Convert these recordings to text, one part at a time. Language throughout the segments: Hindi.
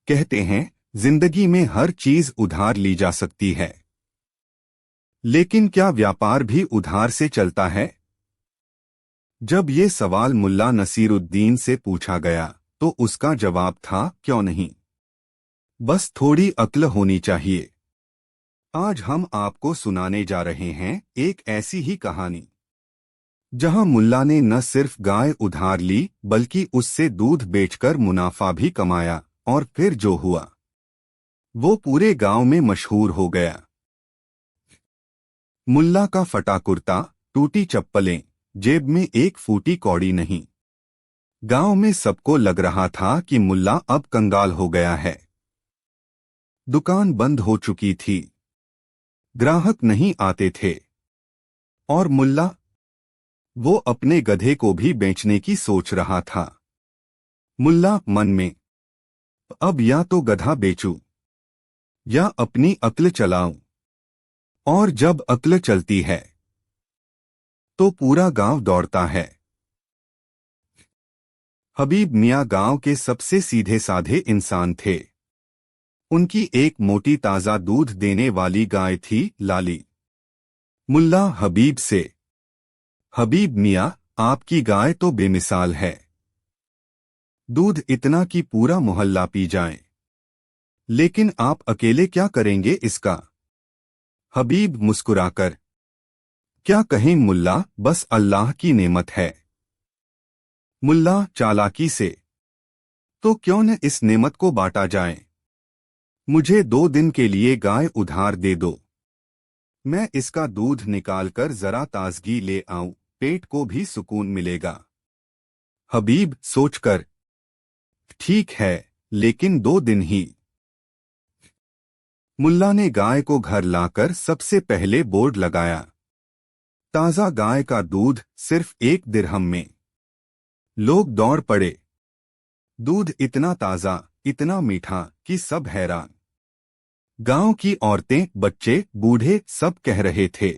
कहते हैं जिंदगी में हर चीज उधार ली जा सकती है, लेकिन क्या व्यापार भी उधार से चलता है? जब ये सवाल मुल्ला नसीरुद्दीन से पूछा गया तो उसका जवाब था, क्यों नहीं, बस थोड़ी अक्ल होनी चाहिए। आज हम आपको सुनाने जा रहे हैं एक ऐसी ही कहानी जहां मुल्ला ने न सिर्फ गाय उधार ली बल्कि उससे दूध बेचकर मुनाफा भी कमाया, और फिर जो हुआ वो पूरे गांव में मशहूर हो गया। मुल्ला का फटा कुर्ता, टूटी चप्पलें, जेब में एक फूटी कौड़ी नहीं। गांव में सबको लग रहा था कि मुल्ला अब कंगाल हो गया है। दुकान बंद हो चुकी थी, ग्राहक नहीं आते थे, और मुल्ला, वो अपने गधे को भी बेचने की सोच रहा था। मुल्ला मन में, अब या तो गधा बेचूं या अपनी अक्ल चलाऊं, और जब अक्ल चलती है तो पूरा गांव दौड़ता है। हबीब मियां गांव के सबसे सीधे साधे इंसान थे। उनकी एक मोटी ताजा दूध देने वाली गाय थी, लाली। मुल्ला हबीब से, हबीब मियां, आपकी गाय तो बेमिसाल है, दूध इतना कि पूरा मोहल्ला पी जाए, लेकिन आप अकेले क्या करेंगे इसका? हबीब मुस्कुराकर, क्या कहें मुल्ला, बस अल्लाह की नेमत है। मुल्ला चालाकी से, तो क्यों न इस नेमत को बांटा जाए। मुझे 2 दिन के लिए गाय उधार दे दो, मैं इसका दूध निकालकर जरा ताजगी ले आऊं, पेट को भी सुकून मिलेगा। हबीब सोचकर, ठीक है, लेकिन 2 दिन ही। मुल्ला ने गाय को घर लाकर सबसे पहले बोर्ड लगाया, ताजा गाय का दूध सिर्फ 1 दिरहम में। लोग दौड़ पड़े। दूध इतना ताजा, इतना मीठा कि सब हैरान। गांव की औरतें, बच्चे, बूढ़े सब कह रहे थे,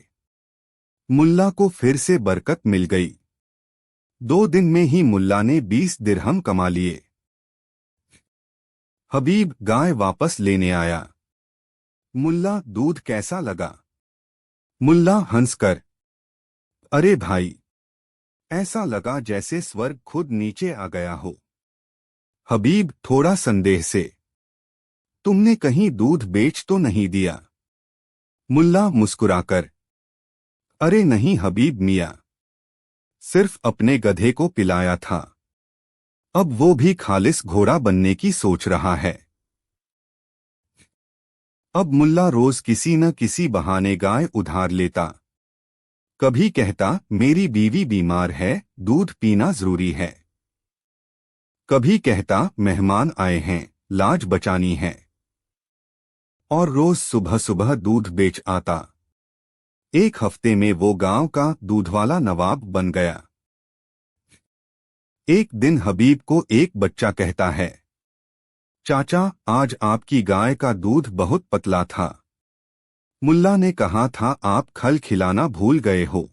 मुल्ला को फिर से बरकत मिल गई। 2 दिन में ही मुल्ला ने 20 दिरहम कमा लिए। हबीब गाय वापस लेने आया। मुल्ला, दूध कैसा लगा? मुल्ला हंसकर, अरे भाई, ऐसा लगा जैसे स्वर्ग खुद नीचे आ गया हो। हबीब थोड़ा संदेह से, तुमने कहीं दूध बेच तो नहीं दिया? मुल्ला मुस्कुराकर, अरे नहीं हबीब मियां, सिर्फ अपने गधे को पिलाया था, अब वो भी खालिस घोड़ा बनने की सोच रहा है। अब मुल्ला रोज किसी न किसी बहाने गाय उधार लेता। कभी कहता, मेरी बीवी बीमार है, दूध पीना जरूरी है। कभी कहता, मेहमान आए हैं, लाज बचानी है। और रोज सुबह सुबह दूध बेच आता। एक हफ्ते में वो गांव का दूधवाला नवाब बन गया। एक दिन हबीब को एक बच्चा कहता है, चाचा, आज आपकी गाय का दूध बहुत पतला था। मुल्ला ने कहा था आप खल खिलाना भूल गए हो।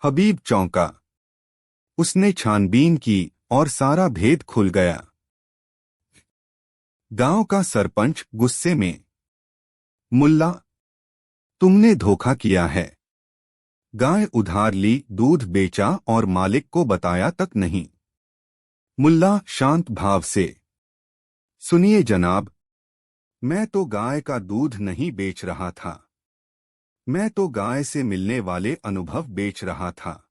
हबीब चौंका। उसने छानबीन की और सारा भेद खुल गया। गांव का सरपंच गुस्से में, मुल्ला, तुमने धोखा किया है। गाय उधार ली, दूध बेचा और मालिक को बताया तक नहीं। मुल्ला शांत भाव से, सुनिए जनाब, मैं तो गाय का दूध नहीं बेच रहा था, मैं तो गाय से मिलने वाले अनुभव बेच रहा था।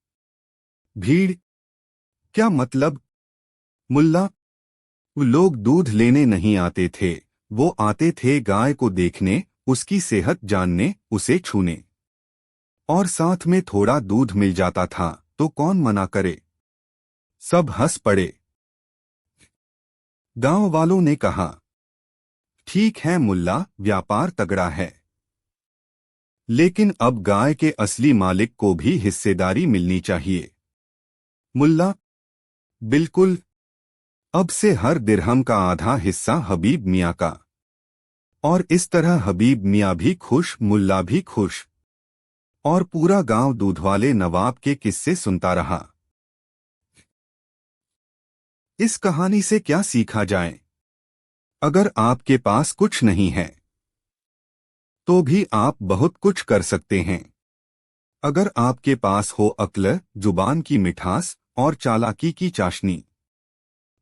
भीड़? क्या मतलब? मुल्ला, लोग दूध लेने नहीं आते थे, वो आते थे गाय को देखने, उसकी सेहत जानने, उसे छूने। और साथ में थोड़ा दूध मिल जाता था तो कौन मना करे। सब हंस पड़े। गांव वालों ने कहा, ठीक है मुल्ला, व्यापार तगड़ा है, लेकिन अब गाय के असली मालिक को भी हिस्सेदारी मिलनी चाहिए। मुल्ला, बिल्कुल, अब से हर दिरहम का आधा हिस्सा हबीब मियां का। और इस तरह हबीब मियां भी खुश, मुल्ला भी खुश, और पूरा गांव दूधवाले नवाब के किस्से सुनता रहा। इस कहानी से क्या सीखा जाए? अगर आपके पास कुछ नहीं है तो भी आप बहुत कुछ कर सकते हैं। अगर आपके पास हो अक्ल, जुबान की मिठास और चालाकी की चाशनी।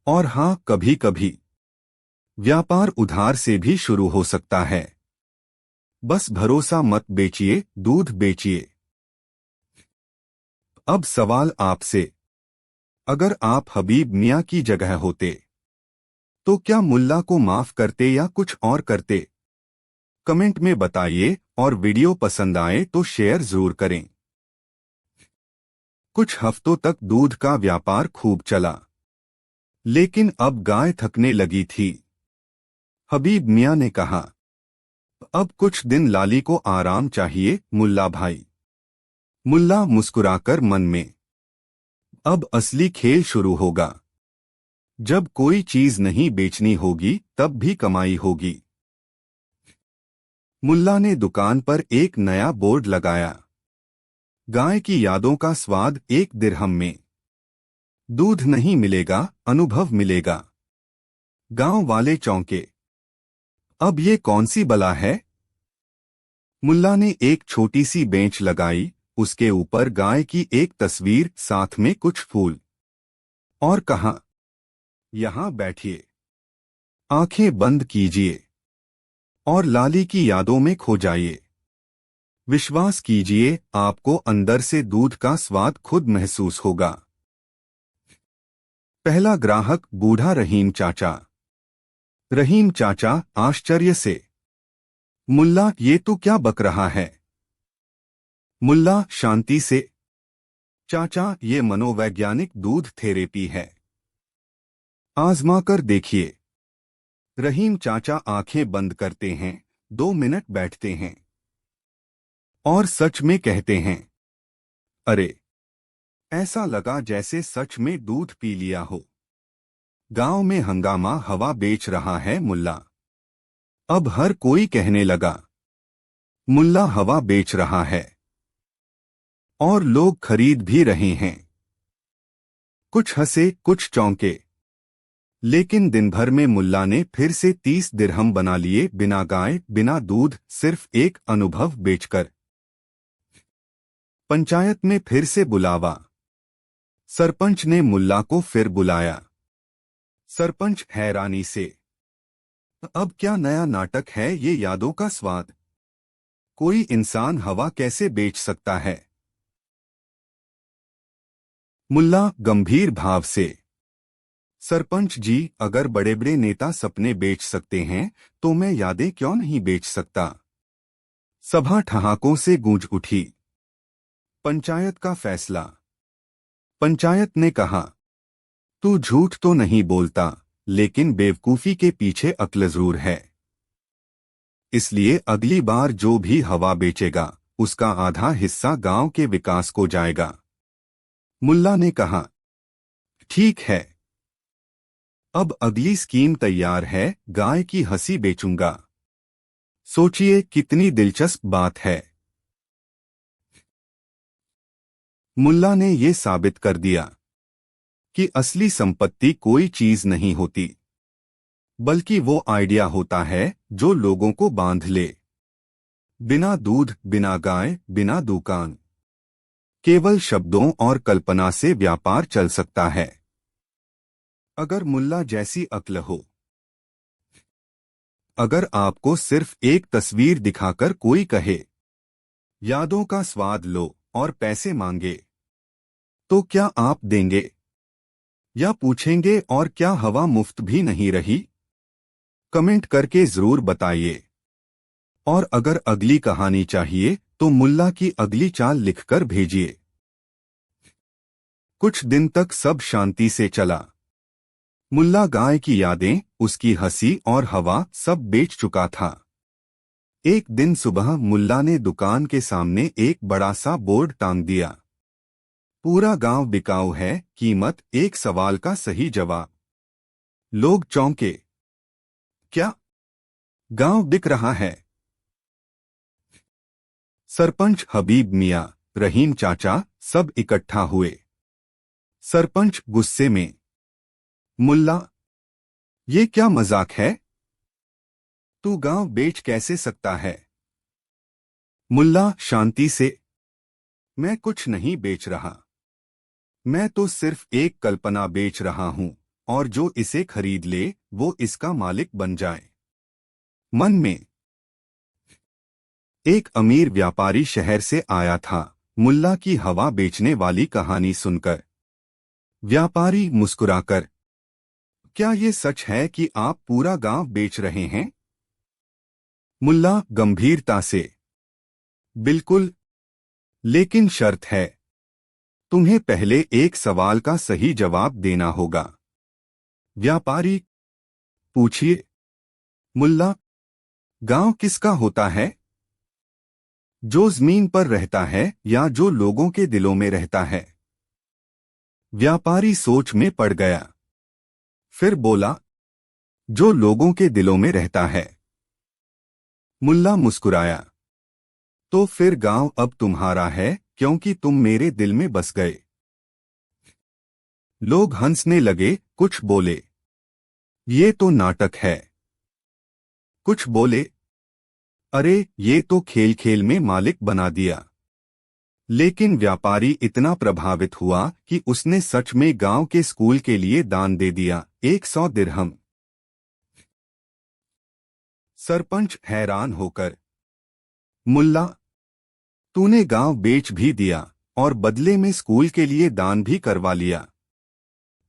और हाँ, कभी कभी व्यापार उधार से भी शुरू हो सकता है। बस भरोसा मत बेचिए, दूध बेचिए। अब सवाल आपसे, अगर आप हबीब मियाँ की जगह होते तो क्या मुल्ला को माफ करते या कुछ और करते? कमेंट में बताइए और वीडियो पसंद आए तो शेयर जरूर करें। कुछ हफ्तों तक दूध का व्यापार खूब चला, लेकिन अब गाय थकने लगी थी। हबीब मियाँ ने कहा, अब कुछ दिन लाली को आराम चाहिए मुल्ला भाई। मुल्ला मुस्कुराकर मन में, अब असली खेल शुरू होगा। जब कोई चीज नहीं बेचनी होगी तब भी कमाई होगी। मुल्ला ने दुकान पर एक नया बोर्ड लगाया, गाय की यादों का स्वाद 1 दिरहम में। दूध नहीं मिलेगा, अनुभव मिलेगा। गांव वाले चौंके, अब ये कौन सी बला है? मुल्ला ने एक छोटी सी बेंच लगाई, उसके ऊपर गाय की एक तस्वीर, साथ में कुछ फूल, और कहा, यहां बैठिए, आंखें बंद कीजिए और लाली की यादों में खो जाइए। विश्वास कीजिए, आपको अंदर से दूध का स्वाद खुद महसूस होगा। पहला ग्राहक बूढ़ा रहीम चाचा। रहीम चाचा आश्चर्य से, मुल्ला ये तो क्या बक रहा है? मुल्ला शांति से, चाचा ये मनोवैज्ञानिक दूध थेरेपी है, आजमा कर देखिए। रहीम चाचा आंखें बंद करते हैं, 2 मिनट बैठते हैं और सच में कहते हैं, अरे, ऐसा लगा जैसे सच में दूध पी लिया हो। गांव में हंगामा, हवा बेच रहा है मुल्ला। अब हर कोई कहने लगा, मुल्ला हवा बेच रहा है। और लोग खरीद भी रहे हैं। कुछ हंसे, कुछ चौंके। लेकिन दिन भर में मुल्ला ने फिर से 30 दिरहम बना लिए, बिना गाय, बिना दूध, सिर्फ एक अनुभव बेचकर। पंचायत में फिर से बुलावा। सरपंच ने मुल्ला को फिर बुलाया। सरपंच हैरानी से, अब क्या नया नाटक है ये, यादों का स्वाद? कोई इंसान हवा कैसे बेच सकता है? मुल्ला गंभीर भाव से, सरपंच जी, अगर बड़े बड़े नेता सपने बेच सकते हैं तो मैं यादें क्यों नहीं बेच सकता? सभा ठहाकों से गूंज उठी। पंचायत का फैसला। पंचायत ने कहा, तू झूठ तो नहीं बोलता, लेकिन बेवकूफी के पीछे अक्ल जरूर है। इसलिए अगली बार जो भी हवा बेचेगा उसका आधा हिस्सा गांव के विकास को जाएगा। मुल्ला ने कहा, ठीक है। अब अगली स्कीम तैयार है, गाय की हंसी बेचूंगा। सोचिए कितनी दिलचस्प बात है। मुल्ला ने ये साबित कर दिया कि असली संपत्ति कोई चीज नहीं होती, बल्कि वो आइडिया होता है जो लोगों को बांध ले। बिना दूध, बिना गाय, बिना दुकान, केवल शब्दों और कल्पना से व्यापार चल सकता है। अगर मुल्ला जैसी अक्ल हो, अगर आपको सिर्फ एक तस्वीर दिखाकर कोई कहे, यादों का स्वाद लो, और पैसे मांगे, तो क्या आप देंगे? या पूछेंगे, और क्या हवा मुफ्त भी नहीं रही? कमेंट करके जरूर बताइए। और अगर अगली कहानी चाहिए तो मुल्ला की अगली चाल लिखकर भेजिए। कुछ दिन तक सब शांति से चला। मुल्ला गाय की यादें, उसकी हंसी और हवा सब बेच चुका था। एक दिन सुबह मुल्ला ने दुकान के सामने एक बड़ा सा बोर्ड टांग दिया, पूरा गांव बिकाऊ है, कीमत 1 सवाल का सही जवाब। लोग चौंके, क्या गांव बिक रहा है? सरपंच, हबीब मियाँ, रहीम चाचा, सब इकट्ठा हुए। सरपंच गुस्से में, मुल्ला, ये क्या मजाक है? तू गांव बेच कैसे सकता है? मुल्ला शांति से। मैं कुछ नहीं बेच रहा। मैं तो सिर्फ एक कल्पना बेच रहा हूं, और जो इसे खरीद ले वो इसका मालिक बन जाए। मन में। एक अमीर व्यापारी शहर से आया था मुल्ला की हवा बेचने वाली कहानी सुनकर। व्यापारी मुस्कुराकर, क्या ये सच है कि आप पूरा गांव बेच रहे हैं? मुल्ला गंभीरता से, बिल्कुल, लेकिन शर्त है। तुम्हें पहले एक सवाल का सही जवाब देना होगा। व्यापारी, पूछिए। मुल्ला, गांव किसका होता है? जो जमीन पर रहता है या जो लोगों के दिलों में रहता है? व्यापारी सोच में पड़ गया। फिर बोला, जो लोगों के दिलों में रहता है। मुल्ला मुस्कुराया। तो फिर गांव अब तुम्हारा है क्योंकि तुम मेरे दिल में बस गए। लोग हंसने लगे, कुछ बोले, ये तो नाटक है। कुछ बोले, अरे ये तो खेल खेल में मालिक बना दिया। लेकिन व्यापारी इतना प्रभावित हुआ कि उसने सच में गांव के स्कूल के लिए दान दे दिया, 100 दिरहम। सरपंच हैरान होकर, मुल्ला, तूने गांव बेच भी दिया और बदले में स्कूल के लिए दान भी करवा लिया,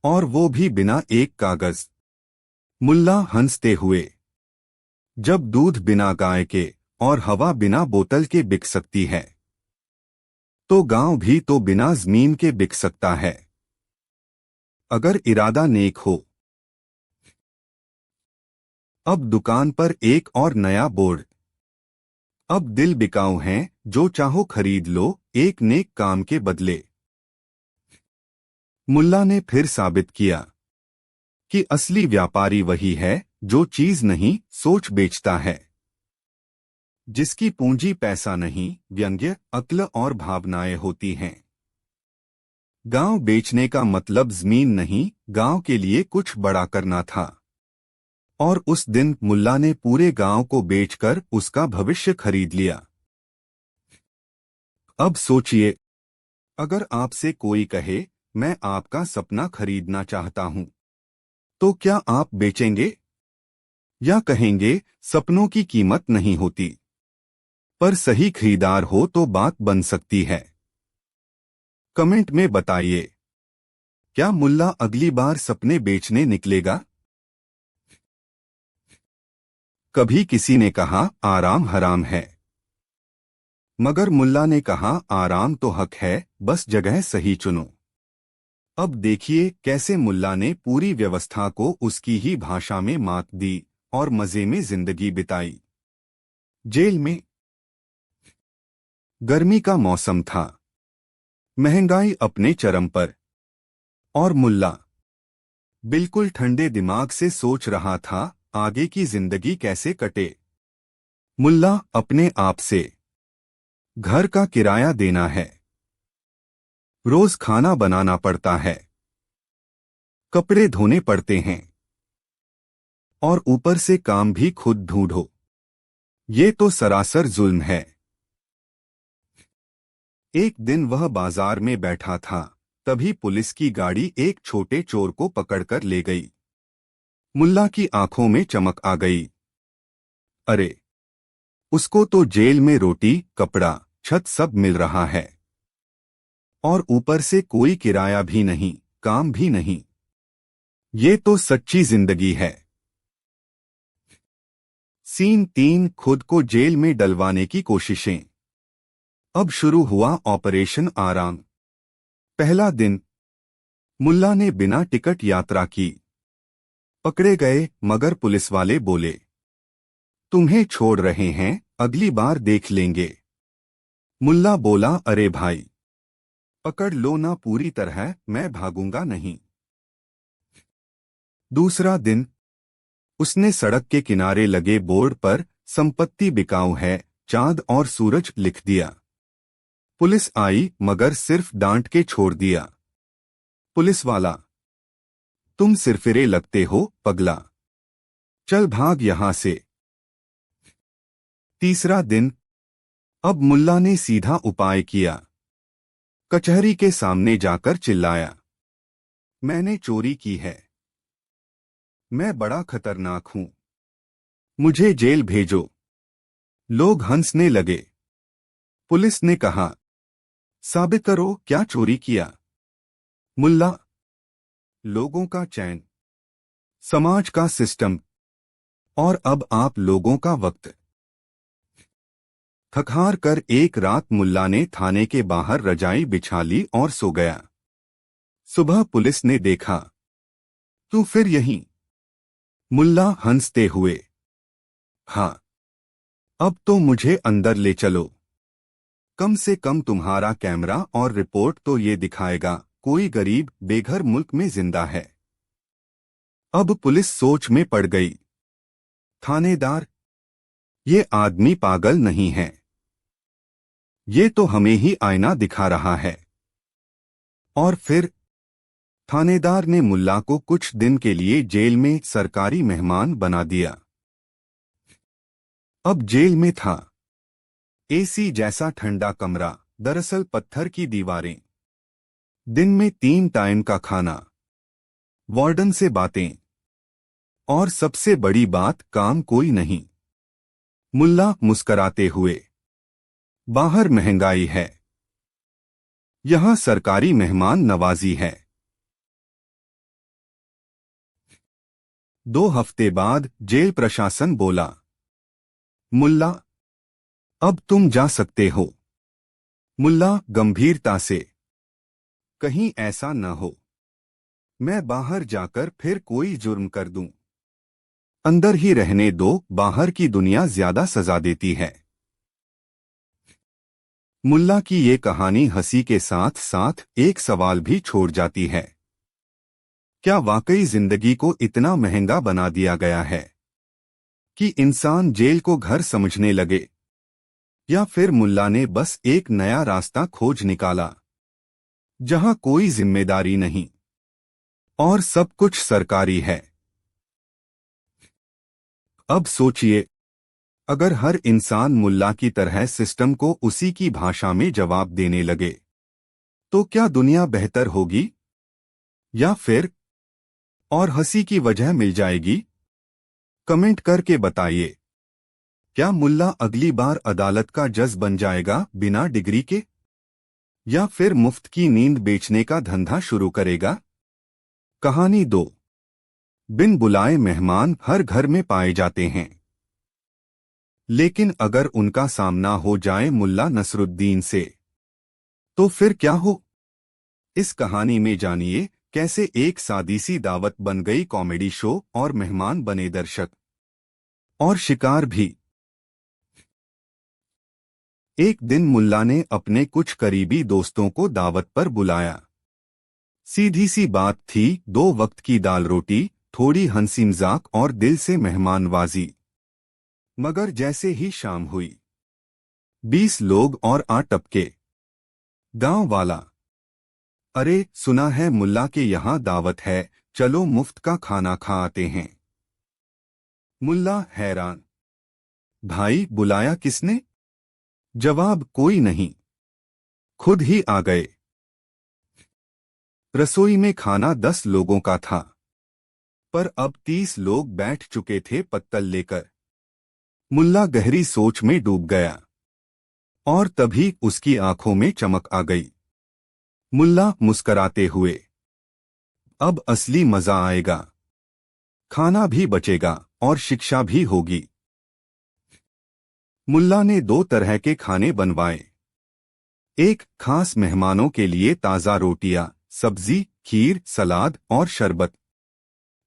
और वो भी बिना एक कागज। मुल्ला हंसते हुए, जब दूध बिना गाय के और हवा बिना बोतल के बिक सकती है, तो गांव भी तो बिना जमीन के बिक सकता है, अगर इरादा नेक हो। अब दुकान पर एक और नया बोर्ड। अब दिल बिकाऊ हैं, जो चाहो खरीद लो, एक नेक काम के बदले। मुल्ला ने फिर साबित किया कि असली व्यापारी वही है जो चीज नहीं सोच बेचता है, जिसकी पूंजी पैसा नहीं, व्यंग्य, अक्ल और भावनाएं होती हैं। गांव बेचने का मतलब जमीन नहीं, गांव के लिए कुछ बड़ा करना था। और उस दिन मुल्ला ने पूरे गांव को बेचकर उसका भविष्य खरीद लिया। अब सोचिए, अगर आपसे कोई कहे, मैं आपका सपना खरीदना चाहता हूं, तो क्या आप बेचेंगे? या कहेंगे, सपनों की कीमत नहीं होती, पर सही खरीदार हो तो बात बन सकती है? कमेंट में बताइए, क्या मुल्ला अगली बार सपने बेचने निकलेगा? कभी किसी ने कहा आराम हराम है, मगर मुल्ला ने कहा आराम तो हक है, बस जगह सही चुनो। अब देखिए कैसे मुल्ला ने पूरी व्यवस्था को उसकी ही भाषा में मात दी और मजे में जिंदगी बिताई। जेल में। गर्मी का मौसम था, महंगाई अपने चरम पर, और मुल्ला बिल्कुल ठंडे दिमाग से सोच रहा था आगे की जिंदगी कैसे कटे। मुल्ला अपने आप से, घर का किराया देना है, रोज खाना बनाना पड़ता है, कपड़े धोने पड़ते हैं, और ऊपर से काम भी खुद ढूंढो। ये तो सरासर जुल्म है। एक दिन वह बाजार में बैठा था, तभी पुलिस की गाड़ी एक छोटे चोर को पकड़कर ले गई। मुल्ला की आंखों में चमक आ गई। अरे, उसको तो जेल में रोटी, कपड़ा, छत सब मिल रहा है, और ऊपर से कोई किराया भी नहीं, काम भी नहीं। ये तो सच्ची जिंदगी है। सीन 3, खुद को जेल में डलवाने की कोशिशें। अब शुरू हुआ ऑपरेशन आराम। पहला दिन। मुल्ला ने बिना टिकट यात्रा की। पकड़े गए, मगर पुलिस वाले बोले, तुम्हें छोड़ रहे हैं, अगली बार देख लेंगे। मुल्ला बोला, अरे भाई, पकड़ लो ना पूरी तरह, मैं भागूंगा नहीं। दूसरा दिन। उसने सड़क के किनारे लगे बोर्ड पर संपत्ति बिकाऊ है, चांद और सूरज लिख दिया। पुलिस आई, मगर सिर्फ डांट के छोड़ दिया। पुलिस वाला, तुम सिरफिरे लगते हो, पगला। चल भाग यहां से। तीसरा दिन। अब मुल्ला ने सीधा उपाय किया। कचहरी के सामने जाकर चिल्लाया, मैंने चोरी की है। मैं बड़ा खतरनाक हूं। मुझे जेल भेजो। लोग हंसने लगे। पुलिस ने कहा, साबित करो क्या चोरी किया। मुल्ला, लोगों का चैन, समाज का सिस्टम, और अब आप लोगों का वक्त। थक हार कर एक रात मुल्ला ने थाने के बाहर रजाई बिछा ली और सो गया। सुबह पुलिस ने देखा, तू फिर यहीं? मुल्ला हंसते हुए, हाँ, अब तो मुझे अंदर ले चलो। कम से कम तुम्हारा कैमरा और रिपोर्ट तो ये दिखाएगा कोई गरीब बेघर मुल्क में जिंदा है। अब पुलिस सोच में पड़ गई। थानेदार, ये आदमी पागल नहीं है। ये तो हमें ही आईना दिखा रहा है। और फिर थानेदार ने मुल्ला को कुछ दिन के लिए जेल में सरकारी मेहमान बना दिया। अब जेल में था एसी जैसा ठंडा कमरा, दरअसल पत्थर की दीवारें, दिन में 3 टाइम का खाना, वार्डन से बातें, और सबसे बड़ी बात, काम कोई नहीं। मुल्ला मुस्कराते हुए, बाहर महंगाई है, यहां सरकारी मेहमान नवाजी है। 2 हफ्ते बाद जेल प्रशासन बोला, मुल्ला, अब तुम जा सकते हो। मुल्ला गंभीरता से, कहीं ऐसा न हो मैं बाहर जाकर फिर कोई जुर्म कर दूं। अंदर ही रहने दो, बाहर की दुनिया ज्यादा सजा देती है। मुल्ला की ये कहानी हंसी के साथ साथ एक सवाल भी छोड़ जाती है। क्या वाकई जिंदगी को इतना महंगा बना दिया गया है कि इंसान जेल को घर समझने लगे? या फिर मुल्ला ने बस एक नया रास्ता खोज निकाला जहां कोई जिम्मेदारी नहीं और सब कुछ सरकारी है? अब सोचिए, अगर हर इंसान मुल्ला की तरह सिस्टम को उसी की भाषा में जवाब देने लगे तो क्या दुनिया बेहतर होगी या फिर और हंसी की वजह मिल जाएगी? कमेंट करके बताइए। क्या मुल्ला अगली बार अदालत का जज बन जाएगा बिना डिग्री के, या फिर मुफ्त की नींद बेचने का धंधा शुरू करेगा? कहानी 2। बिन बुलाए मेहमान हर घर में पाए जाते हैं, लेकिन अगर उनका सामना हो जाए मुल्ला नसरुद्दीन से तो फिर क्या हो? इस कहानी में जानिए कैसे एक सादी सी दावत बन गई कॉमेडी शो और मेहमान बने दर्शक और शिकार भी। एक दिन मुल्ला ने अपने कुछ करीबी दोस्तों को दावत पर बुलाया। सीधी सी बात थी, 2 वक्त की दाल रोटी, थोड़ी हंसी मजाक और दिल से मेहमानवाजी। मगर जैसे ही शाम हुई, 20 लोग और आ टपके। गांव वाला, अरे सुना है मुल्ला के यहाँ दावत है, चलो मुफ्त का खाना खा आते हैं। मुल्ला हैरान, भाई बुलाया किसने? जवाब कोई नहीं, खुद ही आ गए। रसोई में खाना 10 लोगों का था, पर अब 30 लोग बैठ चुके थे पत्तल लेकर। मुल्ला गहरी सोच में डूब गया और तभी उसकी आंखों में चमक आ गई। मुल्ला मुस्कराते हुए, अब असली मजा आएगा, खाना भी बचेगा और शिक्षा भी होगी। मुल्ला ने 2 तरह के खाने बनवाए। एक, खास मेहमानों के लिए ताज़ा रोटियां, सब्जी, खीर, सलाद और शरबत।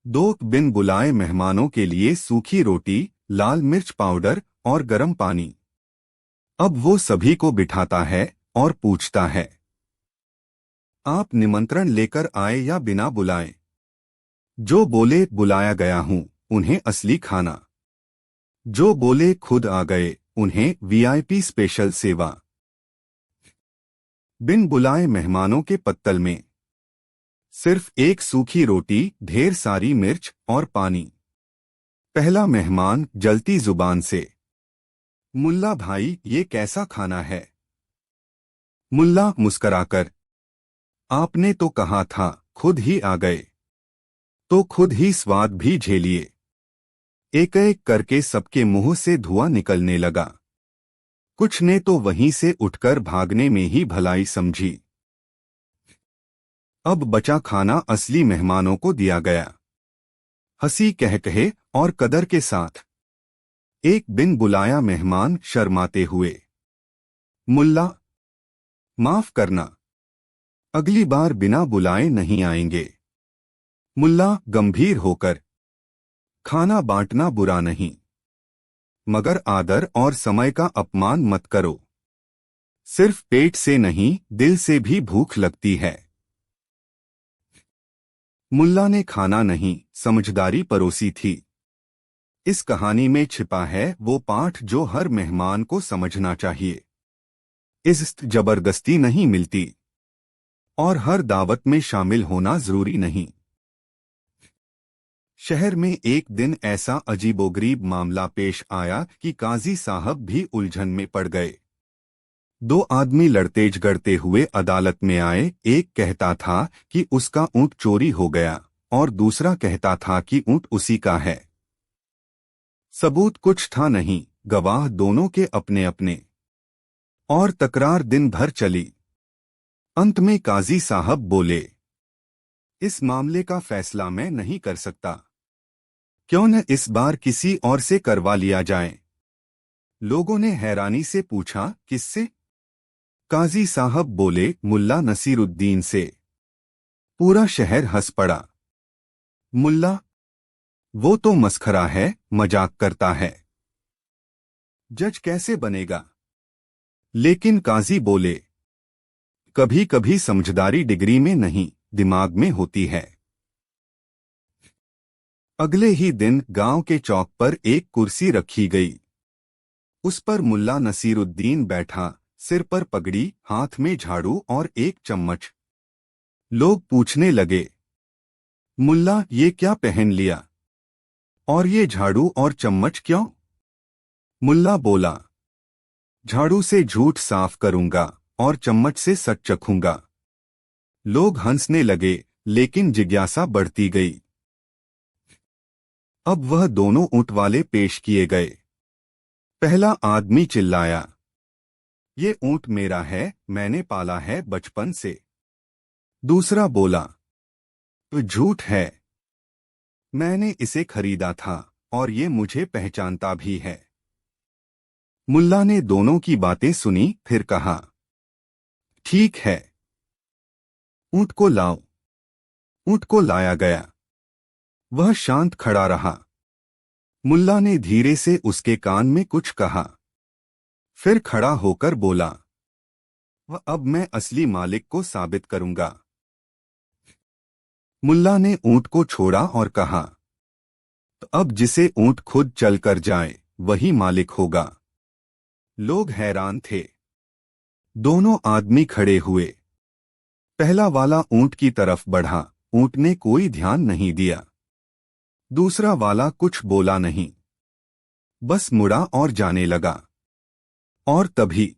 2, बिन बुलाए मेहमानों के लिए सूखी रोटी, लाल मिर्च पाउडर और गर्म पानी। अब वो सभी को बिठाता है और पूछता है, आप निमंत्रण लेकर आए या बिना बुलाए? जो बोले बुलाया गया हूं, उन्हें असली खाना। जो बोले खुद आ गए, उन्हें वीआईपी स्पेशल सेवा। बिन बुलाए मेहमानों के पत्तल में सिर्फ एक सूखी रोटी, ढेर सारी मिर्च और पानी। पहला मेहमान जलती जुबान से, मुल्ला भाई, ये कैसा खाना है? मुल्ला मुस्कराकर, आपने तो कहा था, खुद ही आ गए तो खुद ही स्वाद भी झेलिए। एक एक करके सबके मुंह से धुआं निकलने लगा। कुछ ने तो वहीं से उठकर भागने में ही भलाई समझी। अब बचा खाना असली मेहमानों को दिया गया, हंसी कह कहे और कदर के साथ। एक बिन बुलाया मेहमान शर्माते हुए, मुल्ला माफ करना, अगली बार बिना बुलाए नहीं आएंगे। मुल्ला गंभीर होकर, खाना बांटना बुरा नहीं, मगर आदर और समय का अपमान मत करो। सिर्फ पेट से नहीं, दिल से भी भूख लगती है। मुल्ला ने खाना नहीं, समझदारी परोसी थी। इस कहानी में छिपा है वो पाठ जो हर मेहमान को समझना चाहिए। इज्जत जबरदस्ती नहीं मिलती और हर दावत में शामिल होना जरूरी नहीं। शहर में एक दिन ऐसा अजीबोगरीब मामला पेश आया कि काजी साहब भी उलझन में पड़ गए। दो आदमी लड़ते झगड़ते हुए अदालत में आए। एक कहता था कि उसका ऊंट चोरी हो गया और दूसरा कहता था कि ऊंट उसी का है। सबूत कुछ था नहीं, गवाह दोनों के अपने अपने। और तकरार दिन भर चली। अंत में काजी साहब बोले, इस मामले का फैसला मैं नहीं कर सकता, क्यों न इस बार किसी और से करवा लिया जाए। लोगों ने हैरानी से पूछा, किससे? काजी साहब बोले, मुल्ला नसीरुद्दीन से। पूरा शहर हंस पड़ा। मुल्ला, वो तो मस्खरा है, मजाक करता है, जज कैसे बनेगा? लेकिन काजी बोले, कभी कभी समझदारी डिग्री में नहीं, दिमाग में होती है। अगले ही दिन गांव के चौक पर एक कुर्सी रखी गई। उस पर मुल्ला नसीरुद्दीन बैठा, सिर पर पगड़ी, हाथ में झाड़ू और एक चम्मच। लोग पूछने लगे, मुल्ला ये क्या पहन लिया? और ये झाड़ू और चम्मच क्यों? मुल्ला बोला, झाड़ू से झूठ साफ करूंगा और चम्मच से सच चखूंगा। लोग हंसने लगे, लेकिन जिज्ञासा बढ़ती गई। अब वह दोनों ऊंट वाले पेश किए गए। पहला आदमी चिल्लाया, ये ऊंट मेरा है, मैंने पाला है बचपन से। दूसरा बोला, तो झूठ है, मैंने इसे खरीदा था और ये मुझे पहचानता भी है। मुल्ला ने दोनों की बातें सुनी, फिर कहा, ठीक है, ऊंट को लाओ। ऊंट को लाया गया। वह शांत खड़ा रहा। मुल्ला ने धीरे से उसके कान में कुछ कहा, फिर खड़ा होकर बोला, वह अब मैं असली मालिक को साबित करूंगा। मुल्ला ने ऊंट को छोड़ा और कहा, तो अब जिसे ऊंट खुद चल कर जाए वही मालिक होगा। लोग हैरान थे। दोनों आदमी खड़े हुए। पहला वाला ऊंट की तरफ बढ़ा, ऊंट ने कोई ध्यान नहीं दिया। दूसरा वाला कुछ बोला नहीं, बस मुड़ा और जाने लगा। और तभी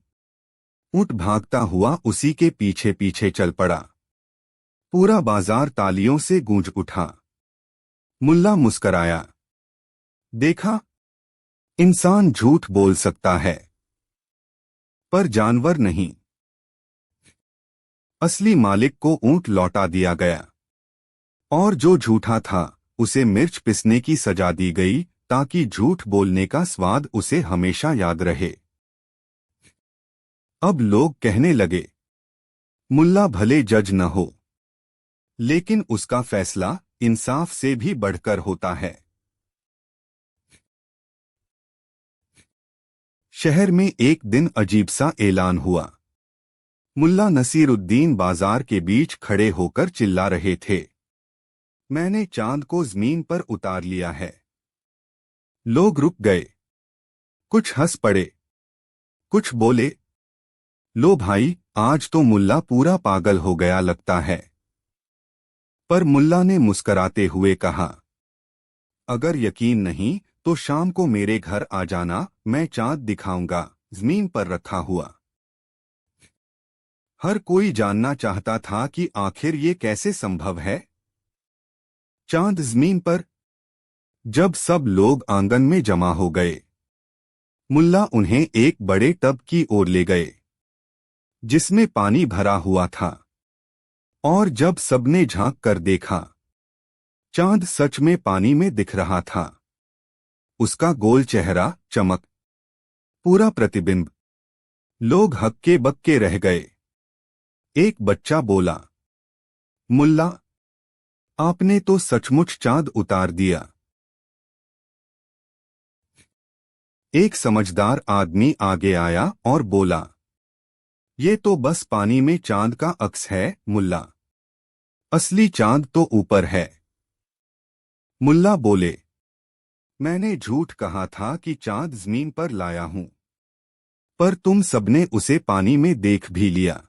ऊंट भागता हुआ उसी के पीछे पीछे चल पड़ा। पूरा बाजार तालियों से गूंज उठा। मुल्ला मुस्कराया, देखा, इंसान झूठ बोल सकता है, पर जानवर नहीं। असली मालिक को ऊंट लौटा दिया गया और जो झूठा था उसे मिर्च पिसने की सजा दी गई, ताकि झूठ बोलने का स्वाद उसे हमेशा याद रहे। अब लोग कहने लगे, मुल्ला भले जज न हो, लेकिन उसका फैसला इंसाफ से भी बढ़कर होता है। शहर में एक दिन अजीब सा ऐलान हुआ। मुल्ला नसीरुद्दीन बाजार के बीच खड़े होकर चिल्ला रहे थे, मैंने चांद को जमीन पर उतार लिया है। लोग रुक गए। कुछ हंस पड़े, कुछ बोले, लो भाई, आज तो मुल्ला पूरा पागल हो गया लगता है। पर मुल्ला ने मुस्कराते हुए कहा, अगर यकीन नहीं तो शाम को मेरे घर आ जाना, मैं चांद दिखाऊंगा, जमीन पर रखा हुआ। हर कोई जानना चाहता था कि आखिर ये कैसे संभव है, चांद जमीन पर। जब सब लोग आंगन में जमा हो गए, मुल्ला उन्हें एक बड़े टब की ओर ले गए जिसमें पानी भरा हुआ था, और जब सबने झांक कर देखा, चांद सच में पानी में दिख रहा था। उसका गोल चेहरा, चमक, पूरा प्रतिबिंब। लोग हक्के बक्के रह गए। एक बच्चा बोला, मुल्ला, आपने तो सचमुच चांद उतार दिया। एक समझदार आदमी आगे आया और बोला, ये तो बस पानी में चांद का अक्स है मुल्ला, असली चांद तो ऊपर है। मुल्ला बोले, मैंने झूठ कहा था कि चांद जमीन पर लाया हूं, पर तुम सबने उसे पानी में देख भी लिया।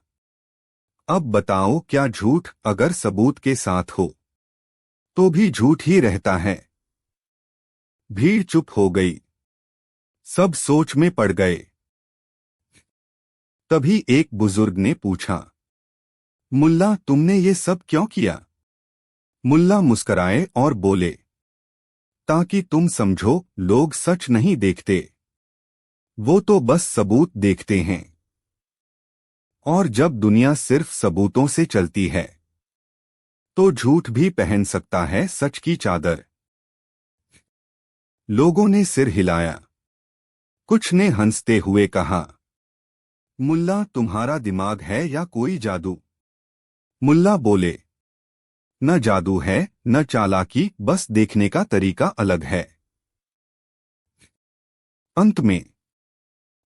अब बताओ, क्या झूठ अगर सबूत के साथ हो तो भी झूठ ही रहता है। भीड़ चुप हो गई, सब सोच में पड़ गए। तभी एक बुजुर्ग ने पूछा, मुल्ला, तुमने ये सब क्यों किया? मुल्ला मुस्कराए और बोले, ताकि तुम समझो, लोग सच नहीं देखते, वो तो बस सबूत देखते हैं। और जब दुनिया सिर्फ सबूतों से चलती है तो झूठ भी पहन सकता है सच की चादर। लोगों ने सिर हिलाया। कुछ ने हंसते हुए कहा, मुल्ला, तुम्हारा दिमाग है या कोई जादू? मुल्ला बोले, न जादू है न चालाकी, बस देखने का तरीका अलग है। अंत में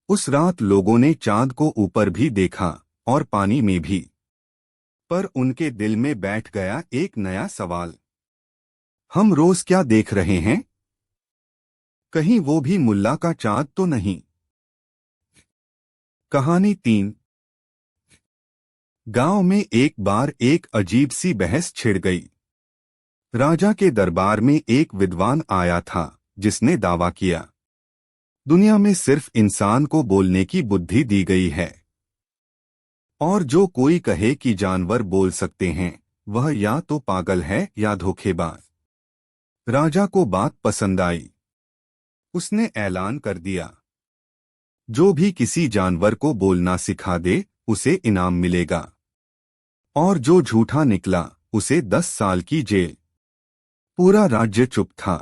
उस रात लोगों ने चांद को ऊपर भी देखा और पानी में भी, पर उनके दिल में बैठ गया एक नया सवाल, हम रोज क्या देख रहे हैं? कहीं वो भी मुल्ला का चांद तो नहीं। कहानी 3। गांव में एक बार एक अजीब सी बहस छिड़ गई। राजा के दरबार में एक विद्वान आया था जिसने दावा किया, दुनिया में सिर्फ इंसान को बोलने की बुद्धि दी गई है, और जो कोई कहे कि जानवर बोल सकते हैं वह या तो पागल है या धोखेबाज। राजा को बात पसंद आई। उसने ऐलान कर दिया, जो भी किसी जानवर को बोलना सिखा दे उसे इनाम मिलेगा, और जो झूठा निकला उसे 10 साल की जेल। पूरा राज्य चुप था।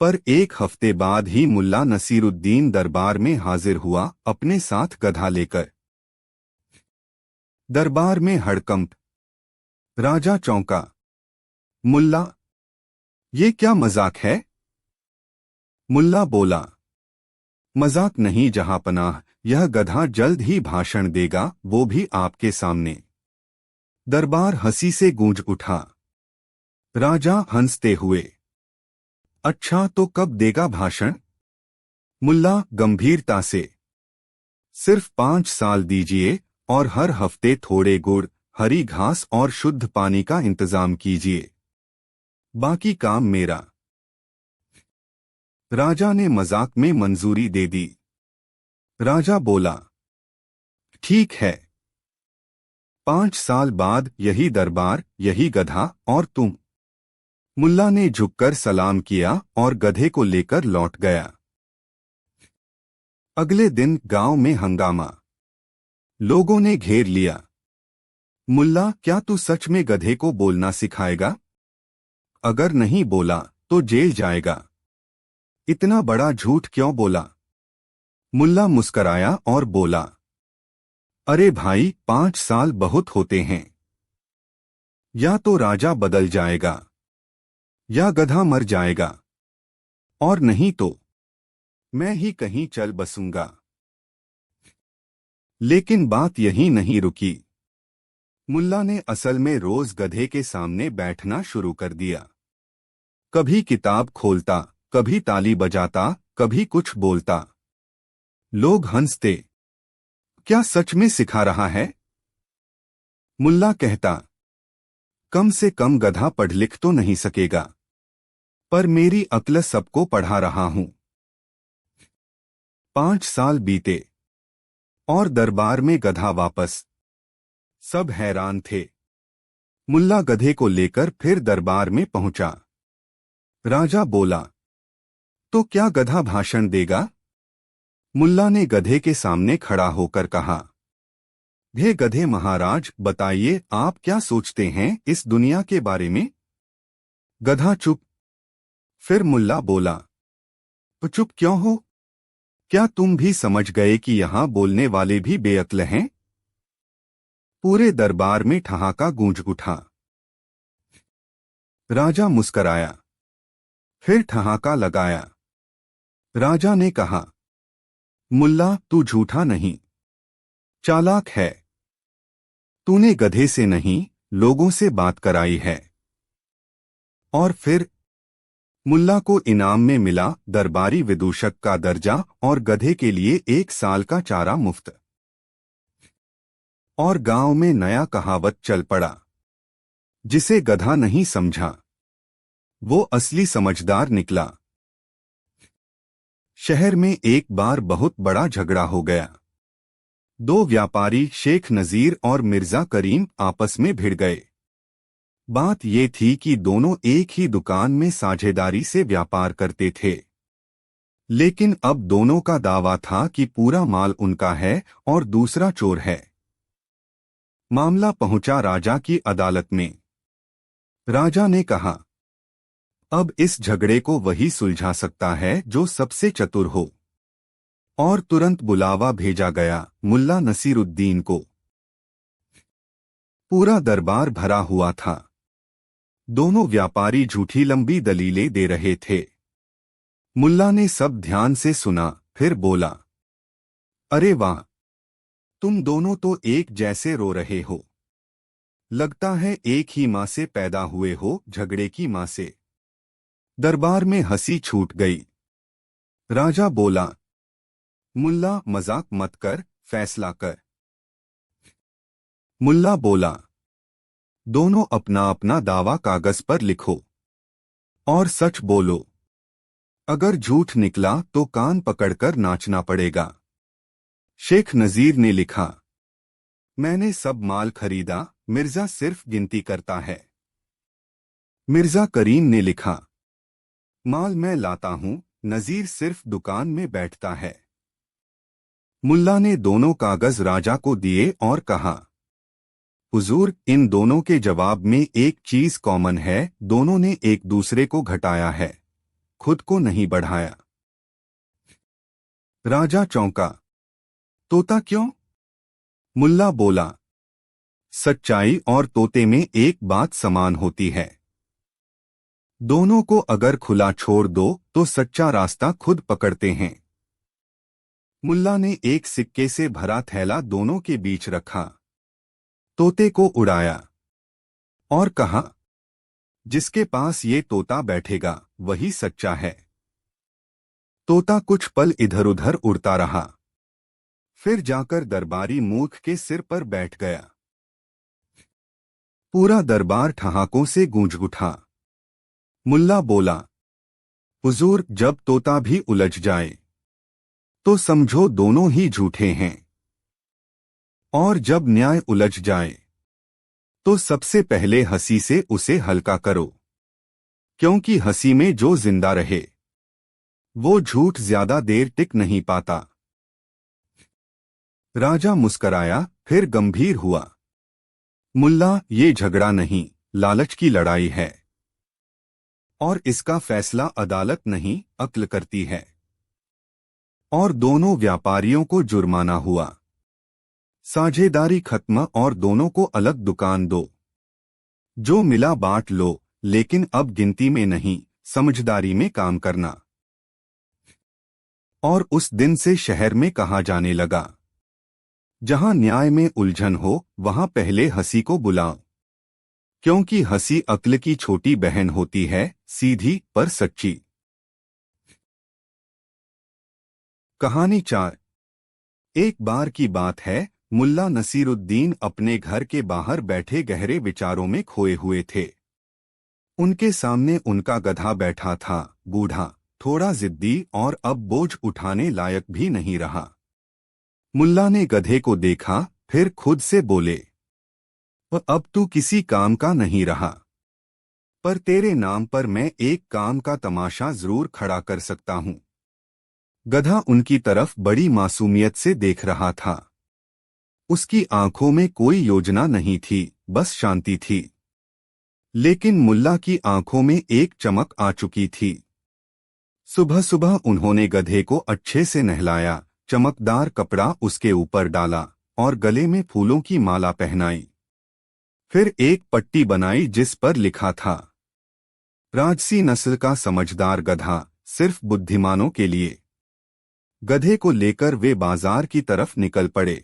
पर एक हफ्ते बाद ही मुल्ला नसीरुद्दीन दरबार में हाजिर हुआ, अपने साथ गधा लेकर। दरबार में हड़कंप। राजा चौंका। मुल्ला, ये क्या मजाक है? मुल्ला बोला, मजाक नहीं जहांपनाह, यह गधा जल्द ही भाषण देगा, वो भी आपके सामने। दरबार हंसी से गूंज उठा। राजा हंसते हुए, अच्छा तो कब देगा भाषण? मुल्ला गंभीरता से, सिर्फ 5 साल दीजिए और हर हफ्ते थोड़े गुड़, हरी घास और शुद्ध पानी का इंतजाम कीजिए, बाकी काम मेरा। राजा ने मजाक में मंजूरी दे दी। राजा बोला, ठीक है। 5 साल बाद यही दरबार, यही गधा और तुम। मुल्ला ने झुककर सलाम किया और गधे को लेकर लौट गया। अगले दिन गांव में हंगामा। लोगों ने घेर लिया। मुल्ला, क्या तू सच में गधे को बोलना सिखाएगा? अगर नहीं बोला तो जेल जाएगा। इतना बड़ा झूठ क्यों बोला? मुल्ला मुस्कराया और बोला, अरे भाई, 5 साल बहुत होते हैं। या तो राजा बदल जाएगा या गधा मर जाएगा, और नहीं तो मैं ही कहीं चल बसूंगा। लेकिन बात यहीं नहीं रुकी। मुल्ला ने असल में रोज गधे के सामने बैठना शुरू कर दिया। कभी किताब खोलता, कभी ताली बजाता, कभी कुछ बोलता। लोग हंसते, क्या सच में सिखा रहा है? मुल्ला कहता, कम से कम गधा पढ़ लिख तो नहीं सकेगा, पर मेरी अक्ल सबको पढ़ा रहा हूं। 5 साल बीते और दरबार में गधा वापस। सब हैरान थे। मुल्ला गधे को लेकर फिर दरबार में पहुंचा। राजा बोला, तो क्या गधा भाषण देगा? मुल्ला ने गधे के सामने खड़ा होकर कहा, हे गधे महाराज, बताइए आप क्या सोचते हैं इस दुनिया के बारे में? गधा चुप। फिर मुल्ला बोला, तो चुप क्यों हो? क्या तुम भी समझ गए कि यहां बोलने वाले भी बेअक्ल हैं? पूरे दरबार में ठहाका गूंज उठा। राजा मुस्कराया, फिर ठहाका लगाया। राजा ने कहा, मुल्ला तू झूठा नहीं, चालाक है। तूने गधे से नहीं, लोगों से बात कराई है। और फिर मुल्ला को इनाम में मिला दरबारी विदूषक का दर्जा और गधे के लिए 1 साल का चारा मुफ्त। और गांव में नया कहावत चल पड़ा, जिसे गधा नहीं समझा वो असली समझदार निकला। शहर में एक बार बहुत बड़ा झगड़ा हो गया। 2 व्यापारी शेख नजीर और मिर्जा करीम आपस में भिड़ गए। बात ये थी कि दोनों एक ही दुकान में साझेदारी से व्यापार करते थे, लेकिन अब दोनों का दावा था कि पूरा माल उनका है और दूसरा चोर है। मामला पहुंचा राजा की अदालत में। राजा ने कहा, अब इस झगड़े को वही सुलझा सकता है जो सबसे चतुर हो। और तुरंत बुलावा भेजा गया मुल्ला नसीरुद्दीन को। पूरा दरबार भरा हुआ था। दोनों व्यापारी झूठी लंबी दलीलें दे रहे थे। मुल्ला ने सब ध्यान से सुना, फिर बोला, अरे वाह, तुम दोनों तो एक जैसे रो रहे हो। लगता है एक ही मां से पैदा हुए हो, झगड़े की मां से। दरबार में हंसी छूट गई। राजा बोला, मुल्ला मजाक मत कर, फैसला कर। मुल्ला बोला, दोनों अपना अपना दावा कागज पर लिखो और सच बोलो। अगर झूठ निकला तो कान पकड़कर नाचना पड़ेगा। शेख नजीर ने लिखा, मैंने सब माल खरीदा, मिर्जा सिर्फ गिनती करता है। मिर्जा करीम ने लिखा, माल मैं लाता हूं, नजीर सिर्फ दुकान में बैठता है। मुल्ला ने दोनों कागज राजा को दिए और कहा, हुजूर, इन दोनों के जवाब में एक चीज कॉमन है, दोनों ने एक दूसरे को घटाया है, खुद को नहीं बढ़ाया। राजा चौंका, तोता क्यों? मुल्ला बोला, सच्चाई और तोते में एक बात समान होती है। दोनों को अगर खुला छोड़ दो तो सच्चा रास्ता खुद पकड़ते हैं। मुल्ला ने एक सिक्के से भरा थैला दोनों के बीच रखा, तोते को उड़ाया और कहा, जिसके पास ये तोता बैठेगा वही सच्चा है। तोता कुछ पल इधर उधर उड़ता रहा, फिर जाकर दरबारी मूर्ख के सिर पर बैठ गया। पूरा दरबार ठहाकों से गूंज उठा। मुल्ला बोला, हुजूर, जब तोता भी उलझ जाए तो समझो दोनों ही झूठे हैं, और जब न्याय उलझ जाए तो सबसे पहले हंसी से उसे हल्का करो, क्योंकि हंसी में जो जिंदा रहे वो झूठ ज्यादा देर टिक नहीं पाता। राजा मुस्कराया, फिर गंभीर हुआ, मुल्ला, ये झगड़ा नहीं, लालच की लड़ाई है, और इसका फैसला अदालत नहीं, अक्ल करती है। और दोनों व्यापारियों को जुर्माना हुआ। साझेदारी खत्म और दोनों को अलग दुकान दो। जो मिला बांट लो, लेकिन अब गिनती में नहीं, समझदारी में काम करना। और उस दिन से शहर में कहा जाने लगा, जहां न्याय में उलझन हो वहां पहले हंसी को बुलाओ, क्योंकि हंसी अक्ल की छोटी बहन होती है, सीधी पर सच्ची। कहानी 4। एक बार की बात है, मुल्ला नसीरुद्दीन अपने घर के बाहर बैठे गहरे विचारों में खोए हुए थे। उनके सामने उनका गधा बैठा था, बूढ़ा, थोड़ा जिद्दी और अब बोझ उठाने लायक भी नहीं रहा। मुल्ला ने गधे को देखा, फिर खुद से बोले, अब तू किसी काम का नहीं रहा, पर तेरे नाम पर मैं एक काम का तमाशा जरूर खड़ा कर सकता हूं। गधा उनकी तरफ बड़ी मासूमियत से देख रहा था। उसकी आंखों में कोई योजना नहीं थी, बस शांति थी। लेकिन मुल्ला की आंखों में एक चमक आ चुकी थी। सुबह सुबह उन्होंने गधे को अच्छे से नहलाया, चमकदार कपड़ा उसके ऊपर डाला और गले में फूलों की माला पहनाई। फिर एक पट्टी बनाई जिस पर लिखा था, राजसी नस्ल का समझदार गधा, सिर्फ बुद्धिमानों के लिए। गधे को लेकर वे बाजार की तरफ निकल पड़े।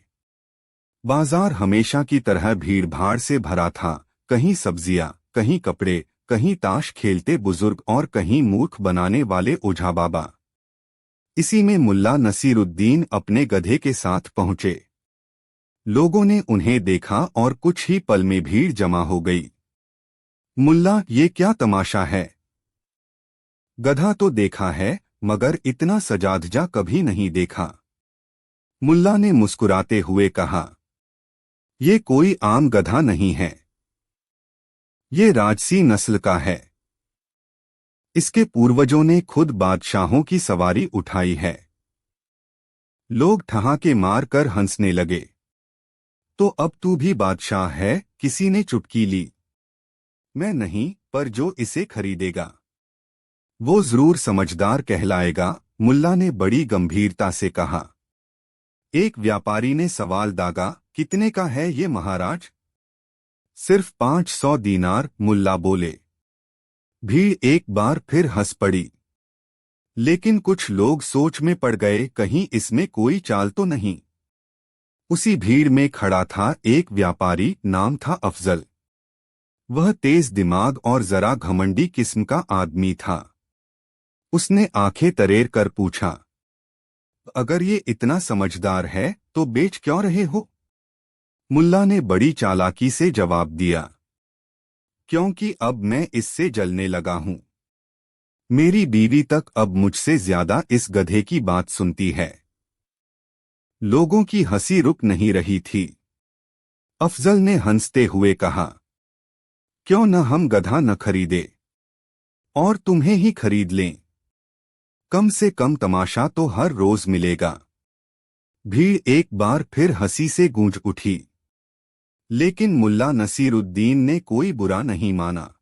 बाजार हमेशा की तरह भीड़ भाड़ से भरा था, कहीं सब्जियां, कहीं कपड़े, कहीं ताश खेलते बुजुर्ग और कहीं मूर्ख बनाने वाले ओझा बाबा। इसी में मुल्ला नसीरुद्दीन अपने गधे के साथ पहुंचे। लोगों ने उन्हें देखा और कुछ ही पल में भीड़ जमा हो गई। मुल्ला, ये क्या तमाशा है? गधा तो देखा है, मगर इतना सजाधजा कभी नहीं देखा। मुल्ला ने मुस्कुराते हुए कहा, ये कोई आम गधा नहीं है, ये राजसी नस्ल का है। इसके पूर्वजों ने खुद बादशाहों की सवारी उठाई है। लोग ठहाके मार कर हंसने लगे। तो अब तू भी बादशाह है? किसी ने चुटकी ली। मैं नहीं, पर जो इसे खरीदेगा वो जरूर समझदार कहलाएगा, मुल्ला ने बड़ी गंभीरता से कहा। एक व्यापारी ने सवाल दागा, कितने का है ये महाराज? सिर्फ 500 दीनार, मुल्ला बोले। भीड़ एक बार फिर हंस पड़ी। लेकिन कुछ लोग सोच में पड़ गए, कहीं इसमें कोई चाल तो नहीं। उसी भीड़ में खड़ा था एक व्यापारी, नाम था अफजल। वह तेज दिमाग और जरा घमंडी किस्म का आदमी था। उसने आंखें तरेर कर पूछा, अगर ये इतना समझदार है तो बेच क्यों रहे हो? मुल्ला ने बड़ी चालाकी से जवाब दिया, क्योंकि अब मैं इससे जलने लगा हूं। मेरी बीवी तक अब मुझसे ज्यादा इस गधे की बात सुनती है। लोगों की हंसी रुक नहीं रही थी। अफजल ने हंसते हुए कहा, क्यों न हम गधा न खरीदे और तुम्हें ही खरीद लें। कम से कम तमाशा तो हर रोज मिलेगा। भीड़ एक बार फिर हंसी से गूंज उठी। लेकिन मुल्ला नसीरुद्दीन ने कोई बुरा नहीं माना।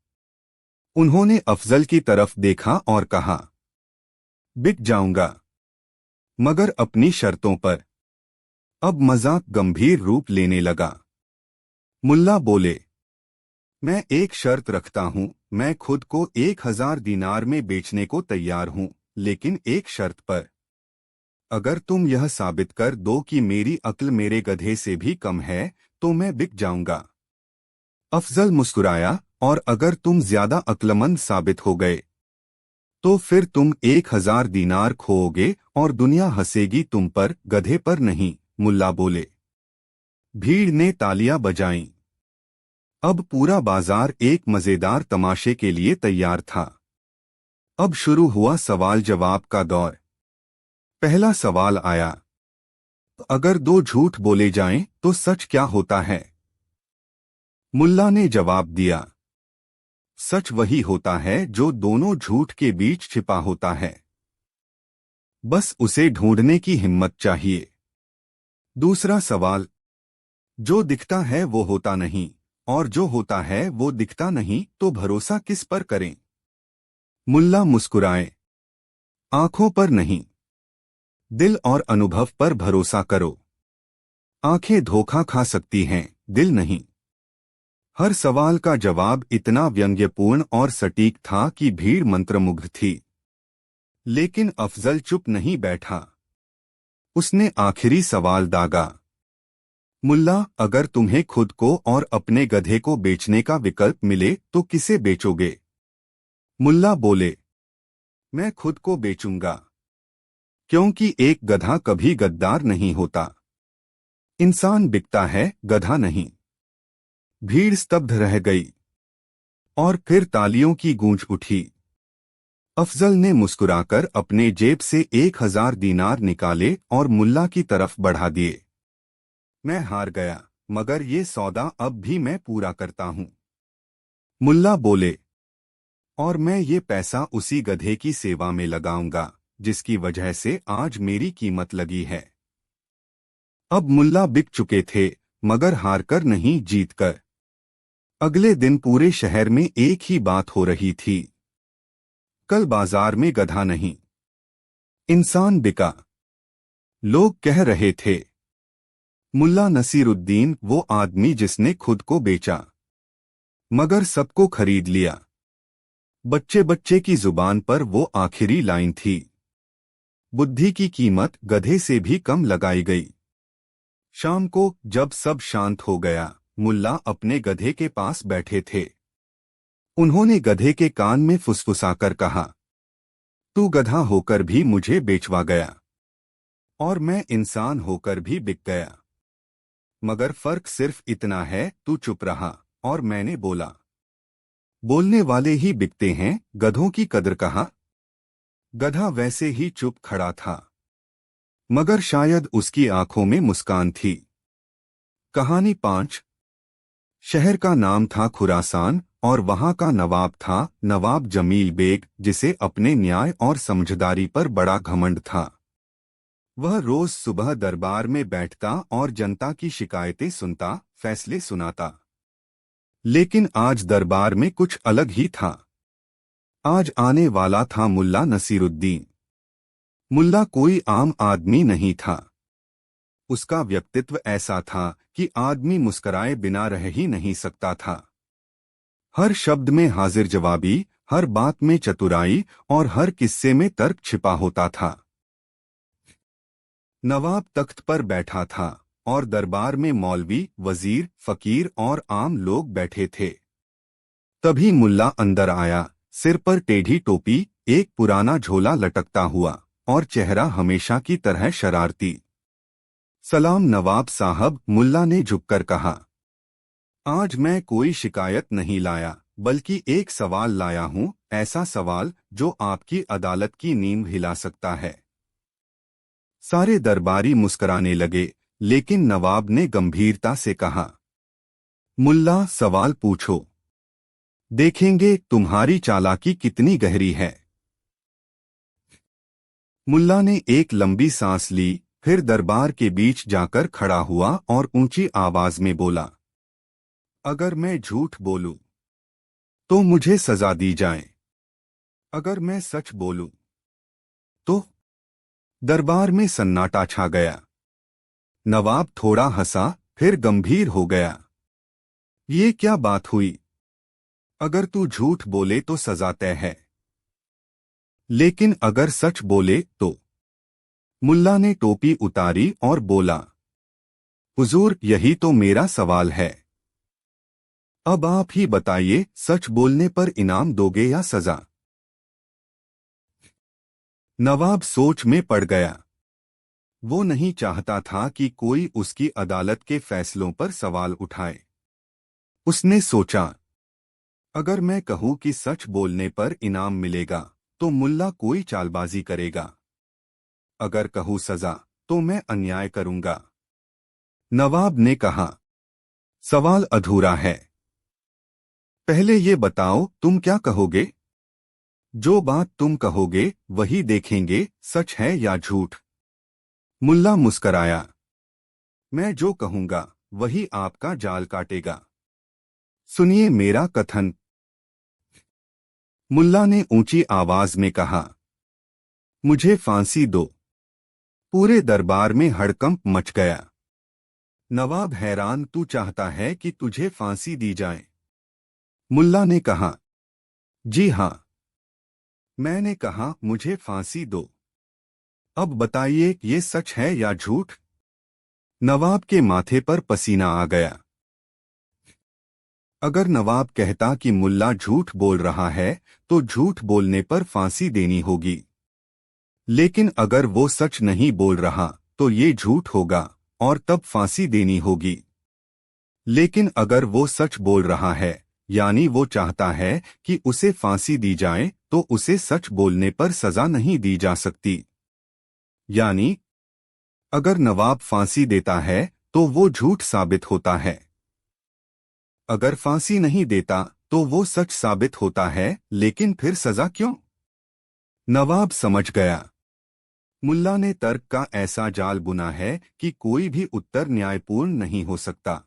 उन्होंने अफजल की तरफ देखा और कहा, बिक जाऊंगा, मगर अपनी शर्तों पर। अब मजाक गंभीर रूप लेने लगा। मुल्ला बोले, मैं एक शर्त रखता हूं, मैं खुद को 1000 दीनार में बेचने को तैयार हूं, लेकिन एक शर्त पर। अगर तुम यह साबित कर दो कि मेरी अक्ल मेरे गधे से भी कम है, तो मैं बिक जाऊंगा। अफजल मुस्कुराया, और अगर तुम ज्यादा अक्लमंद साबित हो गए तो फिर तुम 1000 दीनार खोओगे और दुनिया हंसेगी तुम पर, गधे पर नहीं, मुल्ला बोले। भीड़ ने तालियां बजाईं। अब पूरा बाजार एक मजेदार तमाशे के लिए तैयार था। अब शुरू हुआ सवाल जवाब का दौर। पहला सवाल आया, अगर दो झूठ बोले जाएं तो सच क्या होता है? मुल्ला ने जवाब दिया, सच वही होता है जो दोनों झूठ के बीच छिपा होता है। बस उसे ढूंढने की हिम्मत चाहिए। दूसरा सवाल, जो दिखता है वो होता नहीं, और जो होता है वो दिखता नहीं, तो भरोसा किस पर करें? मुल्ला मुस्कुराए, आंखों पर नहीं, दिल और अनुभव पर भरोसा करो। आंखें धोखा खा सकती हैं, दिल नहीं। हर सवाल का जवाब इतना व्यंग्यपूर्ण और सटीक था कि भीड़ मंत्रमुग्ध थी। लेकिन अफजल चुप नहीं बैठा। उसने आखिरी सवाल दागा, मुल्ला, अगर तुम्हें खुद को और अपने गधे को बेचने का विकल्प मिले तो किसे बेचोगे? मुल्ला बोले, मैं खुद को बेचूंगा, क्योंकि एक गधा कभी गद्दार नहीं होता। इंसान बिकता है, गधा नहीं। भीड़ स्तब्ध रह गई। और फिर तालियों की गूंज उठी। अफजल ने मुस्कुराकर अपने जेब से 1000 दीनार निकाले और मुल्ला की तरफ बढ़ा दिए। मैं हार गया, मगर ये सौदा अब भी मैं पूरा करता हूं। मुल्ला बोले, और मैं ये पैसा उसी गधे की सेवा में लगाऊंगा जिसकी वजह से आज मेरी कीमत लगी है। अब मुल्ला बिक चुके थे, मगर हारकर नहीं, जीतकर। अगले दिन पूरे शहर में एक ही बात हो रही थी, कल बाजार में गधा नहीं, इंसान बिका। लोग कह रहे थे, मुल्ला नसीरुद्दीन वो आदमी जिसने खुद को बेचा, मगर सबको खरीद लिया। बच्चे बच्चे की जुबान पर वो आखिरी लाइन थी, बुद्धि की कीमत गधे से भी कम लगाई गई। शाम को जब सब शांत हो गया, मुल्ला अपने गधे के पास बैठे थे। उन्होंने गधे के कान में फुसफुसाकर कहा, तू गधा होकर भी मुझे बेचवा गया, और मैं इंसान होकर भी बिक गया। मगर फर्क सिर्फ इतना है, तू चुप रहा और मैंने बोला। बोलने वाले ही बिकते हैं, गधों की कदर कहाँ। गधा वैसे ही चुप खड़ा था, मगर शायद उसकी आंखों में मुस्कान थी। कहानी 5। शहर का नाम था खुरासान, और वहां का नवाब था नवाब जमील बेग, जिसे अपने न्याय और समझदारी पर बड़ा घमंड था। वह रोज सुबह दरबार में बैठता और जनता की शिकायतें सुनता, फैसले सुनाता। लेकिन आज दरबार में कुछ अलग ही था। आज आने वाला था मुल्ला नसीरुद्दीन। मुल्ला कोई आम आदमी नहीं था। उसका व्यक्तित्व ऐसा था कि आदमी मुस्कराए बिना रह ही नहीं सकता था। हर शब्द में हाजिर जवाबी, हर बात में चतुराई और हर किस्से में तर्क छिपा होता था। नवाब तख्त पर बैठा था और दरबार में मौलवी, वजीर, फकीर और आम लोग बैठे थे। तभी मुल्ला अंदर आया, सिर पर टेढ़ी टोपी, एक पुराना झोला लटकता हुआ और चेहरा हमेशा की तरह शरारती। सलाम नवाब साहब, मुल्ला ने झुककर कहा। आज मैं कोई शिकायत नहीं लाया, बल्कि एक सवाल लाया हूं, ऐसा सवाल जो आपकी अदालत की नींव हिला सकता है। सारे दरबारी मुस्कुराने लगे, लेकिन नवाब ने गंभीरता से कहा, मुल्ला, सवाल पूछो। देखेंगे तुम्हारी चालाकी कितनी गहरी है। मुल्ला ने एक लंबी सांस ली, फिर दरबार के बीच जाकर खड़ा हुआ और ऊंची आवाज में बोला, अगर मैं झूठ बोलूं तो मुझे सजा दी जाए, अगर मैं सच बोलूं तो। दरबार में सन्नाटा छा गया। नवाब थोड़ा हंसा, फिर गंभीर हो गया। ये क्या बात हुई? अगर तू झूठ बोले तो सजा तय है, लेकिन अगर सच बोले तो। मुल्ला ने टोपी उतारी और बोला, हुजूर, यही तो मेरा सवाल है। अब आप ही बताइए, सच बोलने पर इनाम दोगे या सजा? नवाब सोच में पड़ गया। वो नहीं चाहता था कि कोई उसकी अदालत के फैसलों पर सवाल उठाए। उसने सोचा, अगर मैं कहूं कि सच बोलने पर इनाम मिलेगा तो मुल्ला कोई चालबाजी करेगा। अगर कहूं सजा तो मैं अन्याय करूंगा। नवाब ने कहा, सवाल अधूरा है। पहले ये बताओ, तुम क्या कहोगे? जो बात तुम कहोगे वही देखेंगे, सच है या झूठ। मुल्ला मुस्कराया, मैं जो कहूंगा वही आपका जाल काटेगा। सुनिए मेरा कथन। मुल्ला ने ऊंची आवाज में कहा, मुझे फांसी दो। पूरे दरबार में हड़कंप मच गया। नवाब हैरान, तू चाहता है कि तुझे फांसी दी जाए? मुल्ला ने कहा, जी हां। मैंने कहा, मुझे फांसी दो। अब बताइए, ये सच है या झूठ? नवाब के माथे पर पसीना आ गया। अगर नवाब कहता कि मुल्ला झूठ बोल रहा है तो झूठ बोलने पर फांसी देनी होगी, लेकिन अगर वो सच नहीं बोल रहा तो ये झूठ होगा और तब फांसी देनी होगी। लेकिन अगर वो सच बोल रहा है, यानी वो चाहता है कि उसे फांसी दी जाए तो उसे सच बोलने पर सजा नहीं दी जा सकती। यानी अगर नवाब फांसी देता है तो वो झूठ साबित होता है, अगर फांसी नहीं देता तो वो सच साबित होता है। लेकिन फिर सजा क्यों? नवाब समझ गया। मुल्ला ने तर्क का ऐसा जाल बुना है कि कोई भी उत्तर न्यायपूर्ण नहीं हो सकता।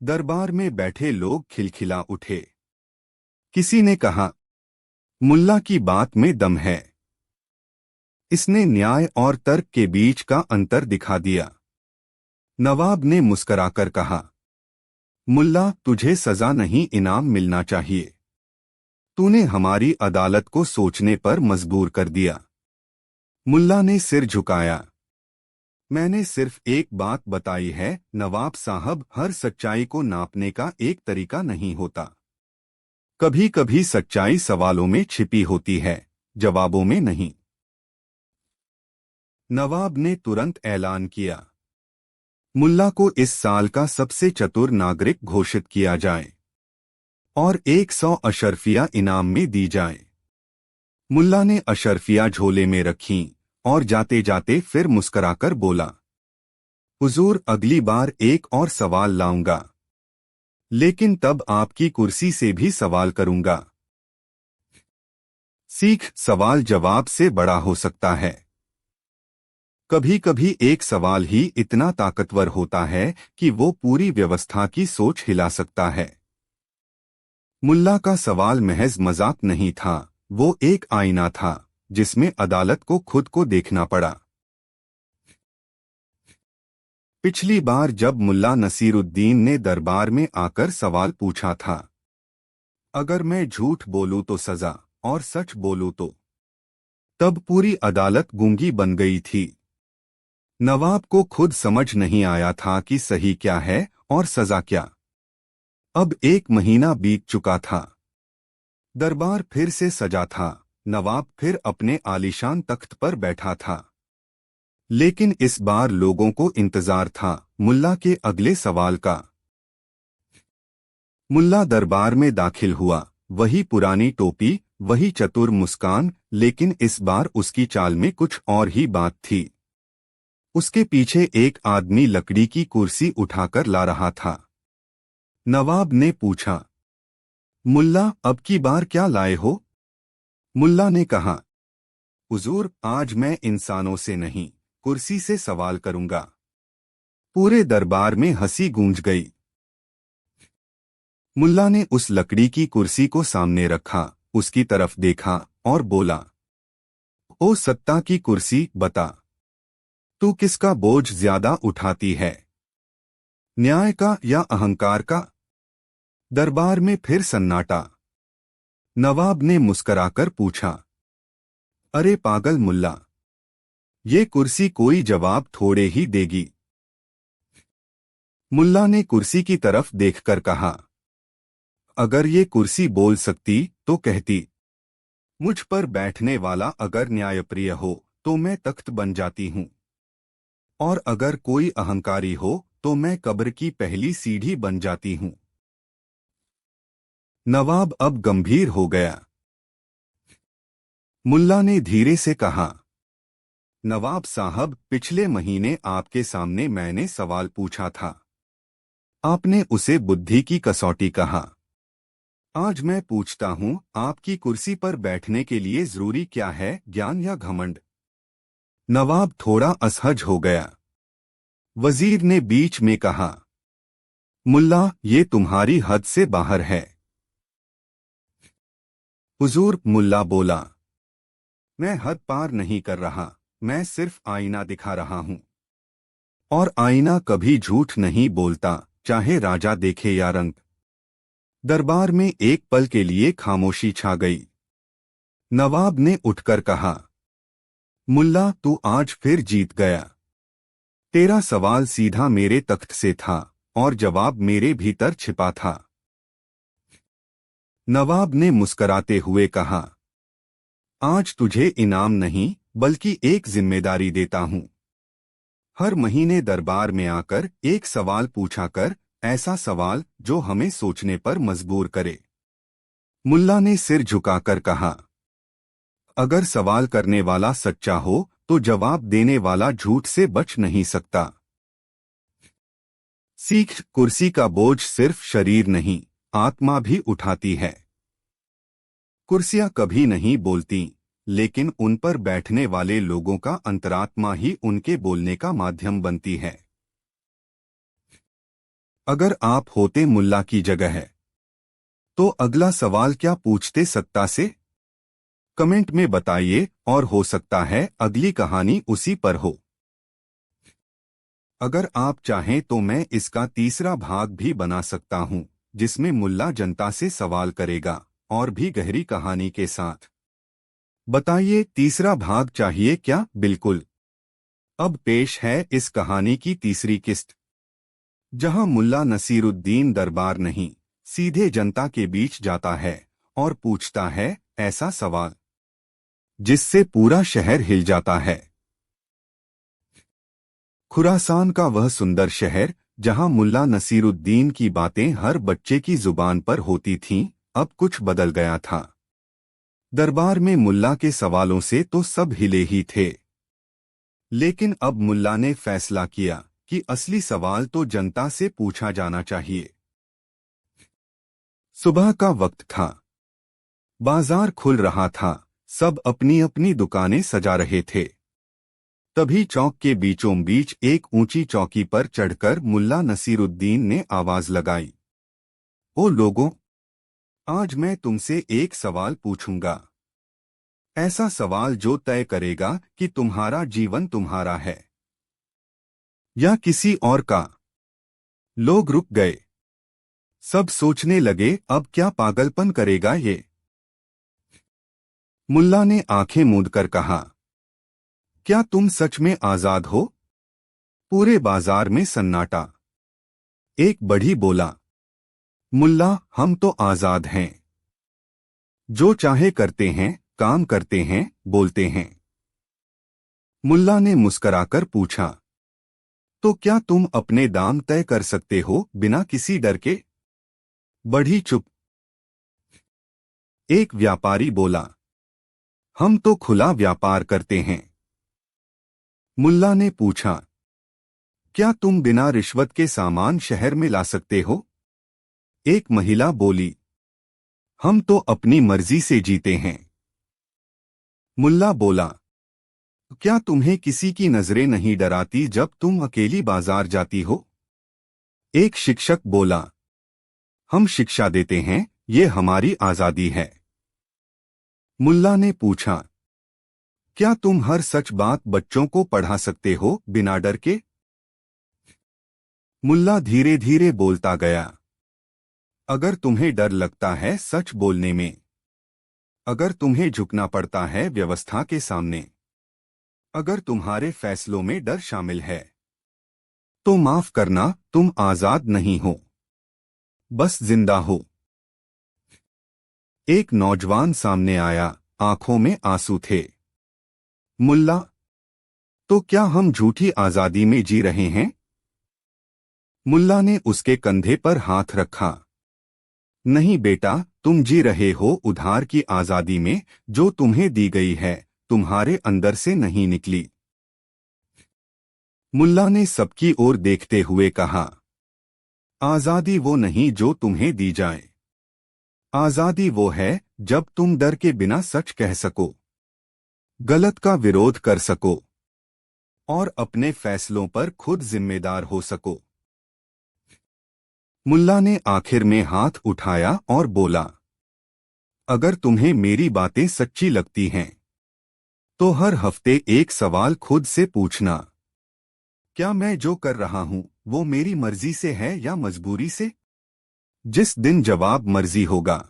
दरबार में बैठे लोग खिलखिला उठे। किसी ने कहा, मुल्ला की बात में दम है, इसने न्याय और तर्क के बीच का अंतर दिखा दिया। नवाब ने मुस्कराकर कहा, मुल्ला, तुझे सजा नहीं इनाम मिलना चाहिए। तूने हमारी अदालत को सोचने पर मजबूर कर दिया। मुल्ला ने सिर झुकाया। मैंने सिर्फ एक बात बताई है नवाब साहब, हर सच्चाई को नापने का एक तरीका नहीं होता। कभी कभी सच्चाई सवालों में छिपी होती है, जवाबों में नहीं। नवाब ने तुरंत ऐलान किया, मुल्ला को इस साल का सबसे चतुर नागरिक घोषित किया जाए और 100 अशर्फिया इनाम में दी जाए। मुल्ला ने अशर्फिया झोले में रखीं और जाते जाते फिर मुस्कराकर बोला, हुजूर, अगली बार एक और सवाल लाऊंगा, लेकिन तब आपकी कुर्सी से भी सवाल करूंगा। सीख, सवाल जवाब से बड़ा हो सकता है। कभी कभी एक सवाल ही इतना ताकतवर होता है कि वो पूरी व्यवस्था की सोच हिला सकता है। मुल्ला का सवाल महज मजाक नहीं था, वो एक आईना था जिसमें अदालत को खुद को देखना पड़ा। पिछली बार जब मुल्ला नसीरुद्दीन ने दरबार में आकर सवाल पूछा था, अगर मैं झूठ बोलूं तो सजा और सच बोलूं तो, तब पूरी अदालत गूंगी बन गई थी। नवाब को खुद समझ नहीं आया था कि सही क्या है और सजा क्या। अब 1 महीना बीत चुका था। दरबार फिर से सजा था, नवाब फिर अपने आलीशान तख्त पर बैठा था। लेकिन इस बार लोगों को इंतजार था मुल्ला के अगले सवाल का। मुल्ला दरबार में दाखिल हुआ, वही पुरानी टोपी, वही चतुर मुस्कान, लेकिन इस बार उसकी चाल में कुछ और ही बात थी। उसके पीछे एक आदमी लकड़ी की कुर्सी उठाकर ला रहा था। नवाब ने पूछा, मुल्ला, अब की बार क्या लाए हो? मुल्ला ने कहा, हुजूर, आज मैं इंसानों से नहीं, कुर्सी से सवाल करूंगा। पूरे दरबार में हंसी गूंज गई। मुल्ला ने उस लकड़ी की कुर्सी को सामने रखा, उसकी तरफ देखा और बोला, ओ सत्ता की कुर्सी, बता, तू किसका बोझ ज्यादा उठाती है, न्याय का या अहंकार का? दरबार में फिर सन्नाटा। नवाब ने मुस्कराकर पूछा, अरे पागल मुल्ला, ये कुर्सी कोई जवाब थोड़े ही देगी। मुल्ला ने कुर्सी की तरफ देखकर कहा, अगर ये कुर्सी बोल सकती तो कहती, मुझ पर बैठने वाला अगर न्यायप्रिय हो तो मैं तख्त बन जाती हूं, और अगर कोई अहंकारी हो तो मैं कब्र की पहली सीढ़ी बन जाती हूं। नवाब अब गंभीर हो गया। मुल्ला ने धीरे से कहा, नवाब साहब, पिछले महीने आपके सामने मैंने सवाल पूछा था, आपने उसे बुद्धि की कसौटी कहा। आज मैं पूछता हूं, आपकी कुर्सी पर बैठने के लिए जरूरी क्या है, ज्ञान या घमंड? नवाब थोड़ा असहज हो गया। वजीर ने बीच में कहा, मुल्ला, ये तुम्हारी हद से बाहर है। हुजूर, मुल्ला बोला, मैं हद पार नहीं कर रहा, मैं सिर्फ आईना दिखा रहा हूं, और आईना कभी झूठ नहीं बोलता, चाहे राजा देखे या रंग। दरबार में एक पल के लिए खामोशी छा गई। नवाब ने उठकर कहा, मुल्ला, तू आज फिर जीत गया। तेरा सवाल सीधा मेरे तख्त से था और जवाब मेरे भीतर छिपा था। नवाब ने मुस्कराते हुए कहा, आज तुझे इनाम नहीं बल्कि एक जिम्मेदारी देता हूं। हर महीने दरबार में आकर एक सवाल पूछा कर, ऐसा सवाल जो हमें सोचने पर मजबूर करे। मुल्ला ने सिर झुकाकर कहा, अगर सवाल करने वाला सच्चा हो तो जवाब देने वाला झूठ से बच नहीं सकता। सीख, कुर्सी का बोझ सिर्फ शरीर नहीं, आत्मा भी उठाती है। कुर्सियां कभी नहीं बोलती, लेकिन उन पर बैठने वाले लोगों का अंतरात्मा ही उनके बोलने का माध्यम बनती है। अगर आप होते मुल्ला की जगह है, तो अगला सवाल क्या पूछते सत्ता से? कमेंट में बताइए, और हो सकता है अगली कहानी उसी पर हो। अगर आप चाहें तो मैं इसका तीसरा भाग भी बना सकता हूं, जिसमें मुल्ला जनता से सवाल करेगा, और भी गहरी कहानी के साथ। बताइए, तीसरा भाग चाहिए क्या? बिल्कुल। अब पेश है इस कहानी की तीसरी किस्त, जहां मुल्ला नसीरुद्दीन दरबार नहीं, सीधे जनता के बीच जाता है और पूछता है ऐसा सवाल जिससे पूरा शहर हिल जाता है। खुरासान का वह सुंदर शहर, जहां मुल्ला नसीरुद्दीन की बातें हर बच्चे की जुबान पर होती थीं, अब कुछ बदल गया था। दरबार में मुल्ला के सवालों से तो सब हिले ही थे, लेकिन अब मुल्ला ने फैसला किया कि असली सवाल तो जनता से पूछा जाना चाहिए। सुबह का वक्त था। बाजार खुल रहा था, सब अपनी अपनी दुकानें सजा रहे थे। तभी चौक के बीचों बीच एक ऊंची चौकी पर चढ़कर मुल्ला नसीरुद्दीन ने आवाज लगाई, ओ लोगों, आज मैं तुमसे एक सवाल पूछूंगा। ऐसा सवाल जो तय करेगा कि तुम्हारा जीवन तुम्हारा है या किसी और का। लोग रुक गए। सब सोचने लगे, अब क्या पागलपन करेगा ये। मुल्ला ने आंखें मूंदकर कहा, क्या तुम सच में आजाद हो? पूरे बाजार में सन्नाटा। एक बढ़ी बोला, मुल्ला, हम तो आजाद हैं। जो चाहे करते हैं, काम करते हैं, बोलते हैं। मुल्ला ने मुस्कराकर पूछा, तो क्या तुम अपने दाम तय कर सकते हो बिना किसी डर के? बढ़ी चुप। एक व्यापारी बोला, हम तो खुला व्यापार करते हैं। मुल्ला ने पूछा, क्या तुम बिना रिश्वत के सामान शहर में ला सकते हो? एक महिला बोली, हम तो अपनी मर्जी से जीते हैं। मुल्ला बोला, क्या तुम्हें किसी की नजरें नहीं डराती जब तुम अकेली बाजार जाती हो? एक शिक्षक बोला, हम शिक्षा देते हैं, ये हमारी आजादी है। मुल्ला ने पूछा, क्या तुम हर सच बात बच्चों को पढ़ा सकते हो बिना डर के? मुल्ला धीरे धीरे बोलता गया, अगर तुम्हें डर लगता है सच बोलने में, अगर तुम्हें झुकना पड़ता है व्यवस्था के सामने, अगर तुम्हारे फैसलों में डर शामिल है, तो माफ करना, तुम आजाद नहीं हो, बस जिंदा हो। एक नौजवान सामने आया, आंखों में आंसू थे। मुल्ला, तो क्या हम झूठी आजादी में जी रहे हैं? मुल्ला ने उसके कंधे पर हाथ रखा। नहीं बेटा, तुम जी रहे हो उधार की आजादी में, जो तुम्हें दी गई है, तुम्हारे अंदर से नहीं निकली। मुल्ला ने सबकी ओर देखते हुए कहा, आजादी वो नहीं जो तुम्हें दी जाए। आजादी वो है जब तुम डर के बिना सच कह सको, गलत का विरोध कर सको, और अपने फैसलों पर खुद जिम्मेदार हो सको। मुल्ला ने आखिर में हाथ उठाया और बोला, अगर तुम्हें मेरी बातें सच्ची लगती हैं, तो हर हफ्ते एक सवाल खुद से पूछना, क्या मैं जो कर रहा हूं वो मेरी मर्जी से है या मजबूरी से? जिस दिन जवाब मर्जी होगा,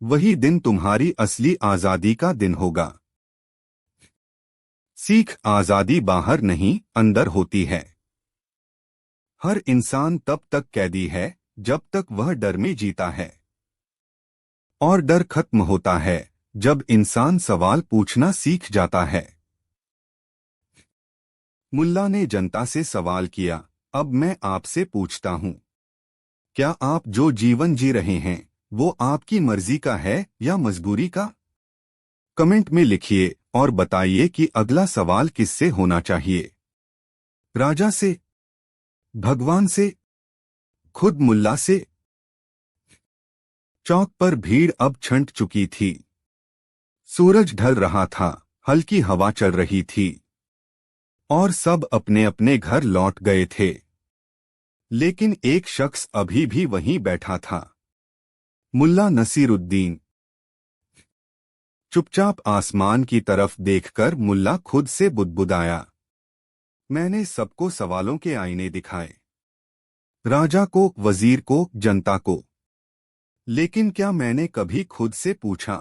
वही दिन तुम्हारी असली आजादी का दिन होगा। सीख, आजादी बाहर नहीं, अंदर होती है। हर इंसान तब तक कैदी है जब तक वह डर में जीता है, और डर खत्म होता है जब इंसान सवाल पूछना सीख जाता है। मुल्ला ने जनता से सवाल किया, अब मैं आपसे पूछता हूं, क्या आप जो जीवन जी रहे हैं वो आपकी मर्जी का है या मजबूरी का? कमेंट में लिखिए और बताइए कि अगला सवाल किससे होना चाहिए, राजा से, भगवान से, खुद मुल्ला से? चौक पर भीड़ अब छंट चुकी थी। सूरज ढल रहा था, हल्की हवा चल रही थी और सब अपने अपने घर लौट गए थे। लेकिन एक शख्स अभी भी वहीं बैठा था, मुल्ला नसीरुद्दीन। चुपचाप आसमान की तरफ देखकर मुल्ला खुद से बुदबुदाया, मैंने सबको सवालों के आईने दिखाए, राजा को, वजीर को, जनता को। लेकिन क्या मैंने कभी खुद से पूछा,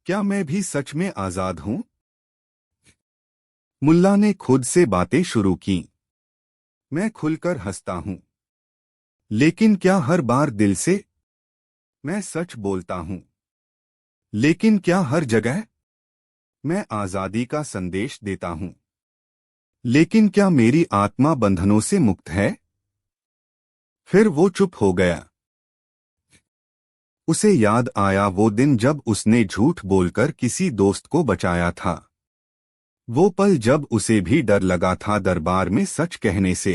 क्या मैं भी सच में आजाद हूं? मुल्ला ने खुद से बातें शुरू की, मैं खुलकर हंसता हूं, लेकिन क्या हर बार दिल से? मैं सच बोलता हूं, लेकिन क्या हर जगह? मैं आजादी का संदेश देता हूं, लेकिन क्या मेरी आत्मा बंधनों से मुक्त है? फिर वो चुप हो गया। उसे याद आया वो दिन जब उसने झूठ बोलकर किसी दोस्त को बचाया था। वो पल जब उसे भी डर लगा था दरबार में सच कहने से।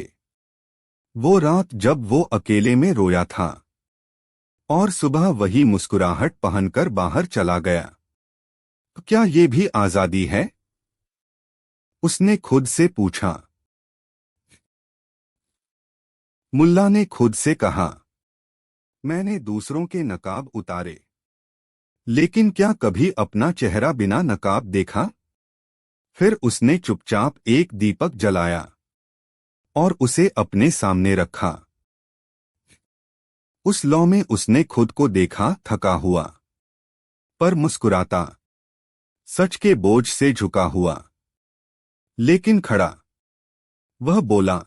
वो रात जब वो अकेले में रोया था और सुबह वही मुस्कुराहट पहनकर बाहर चला गया। तो क्या ये भी आजादी है? उसने खुद से पूछा। मुल्ला ने खुद से कहा, मैंने दूसरों के नकाब उतारे, लेकिन क्या कभी अपना चेहरा बिना नकाब देखा? फिर उसने चुपचाप एक दीपक जलाया और उसे अपने सामने रखा। उस लौ में उसने खुद को देखा, थका हुआ पर मुस्कुराता, सच के बोझ से झुका हुआ, लेकिन खड़ा। वह बोला,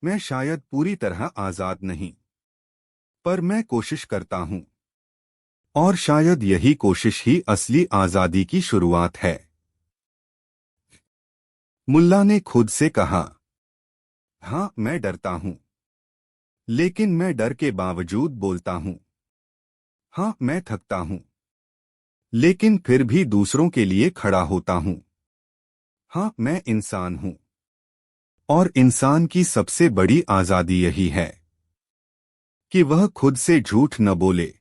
मैं शायद पूरी तरह आजाद नहीं, पर मैं कोशिश करता हूं, और शायद यही कोशिश ही असली आजादी की शुरुआत है। मुल्ला ने खुद से कहा, हाँ मैं डरता हूं, लेकिन मैं डर के बावजूद बोलता हूं। हाँ मैं थकता हूं, लेकिन फिर भी दूसरों के लिए खड़ा होता हूं। हाँ मैं इंसान हूं, और इंसान की सबसे बड़ी आजादी यही है कि वह खुद से झूठ न बोले।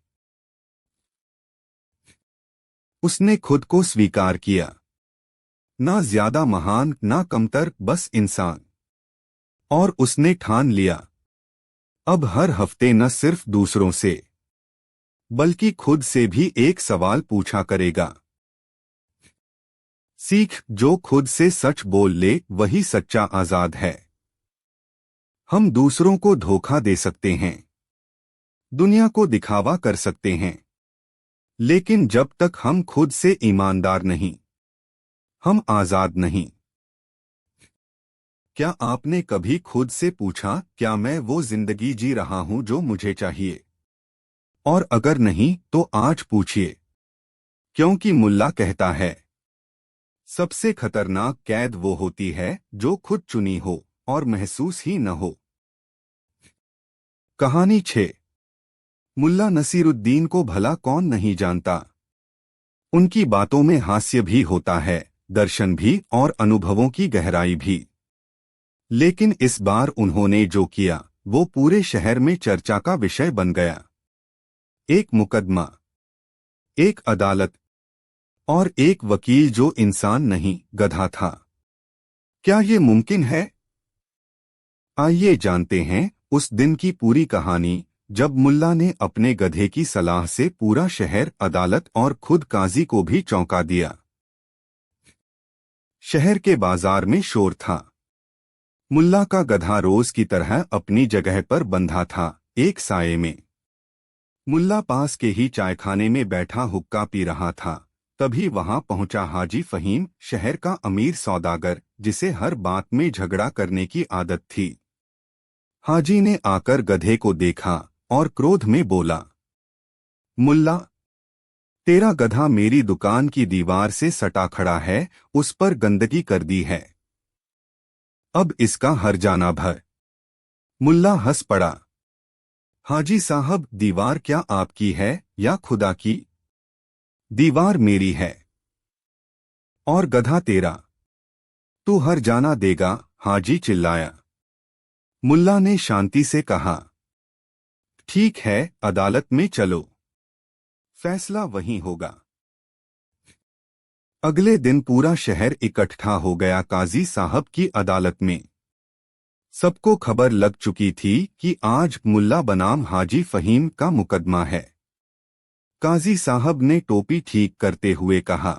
उसने खुद को स्वीकार किया, ना ज्यादा महान ना कमतर, बस इंसान। और उसने ठान लिया, अब हर हफ्ते न सिर्फ दूसरों से बल्कि खुद से भी एक सवाल पूछा करेगा। सीख, जो खुद से सच बोल ले वही सच्चा आजाद है। हम दूसरों को धोखा दे सकते हैं, दुनिया को दिखावा कर सकते हैं, लेकिन जब तक हम खुद से ईमानदार नहीं, हम आजाद नहीं। क्या आपने कभी खुद से पूछा, क्या मैं वो जिंदगी जी रहा हूं जो मुझे चाहिए? और अगर नहीं तो आज पूछिए, क्योंकि मुल्ला कहता है, सबसे खतरनाक कैद वो होती है जो खुद चुनी हो और महसूस ही न हो। कहानी 6। मुल्ला नसीरुद्दीन को भला कौन नहीं जानता। उनकी बातों में हास्य भी होता है, दर्शन भी और अनुभवों की गहराई भी। लेकिन इस बार उन्होंने जो किया वो पूरे शहर में चर्चा का विषय बन गया। एक मुकदमा, एक अदालत, और एक वकील जो इंसान नहीं, गधा था। क्या ये मुमकिन है? आइए जानते हैं उस दिन की पूरी कहानी, जब मुल्ला ने अपने गधे की सलाह से पूरा शहर, अदालत और खुद काजी को भी चौंका दिया। शहर के बाजार में शोर था। मुल्ला का गधा रोज की तरह अपनी जगह पर बंधा था, एक साये में। मुल्ला पास के ही चायखाने में बैठा हुक्का पी रहा था। तभी वहां पहुंचा हाजी फहीम, शहर का अमीर सौदागर, जिसे हर बात में झगड़ा करने की आदत थी। हाजी ने आकर गधे को देखा और क्रोध में बोला, मुल्ला, तेरा गधा मेरी दुकान की दीवार से सटा खड़ा है, उस पर गंदगी कर दी है। अब इसका हर्जाना भर। मुल्ला हंस पड़ा। हाजी साहब, दीवार क्या आपकी है या खुदा की? दीवार मेरी है। और गधा तेरा। तू हर जाना देगा, हाजी चिल्लाया। मुल्ला ने शांति से कहा, ठीक है, अदालत में चलो, फैसला वहीं होगा। अगले दिन पूरा शहर इकट्ठा हो गया काजी साहब की अदालत में। सबको खबर लग चुकी थी कि आज मुल्ला बनाम हाजी फहीम का मुकदमा है। काजी साहब ने टोपी ठीक करते हुए कहा,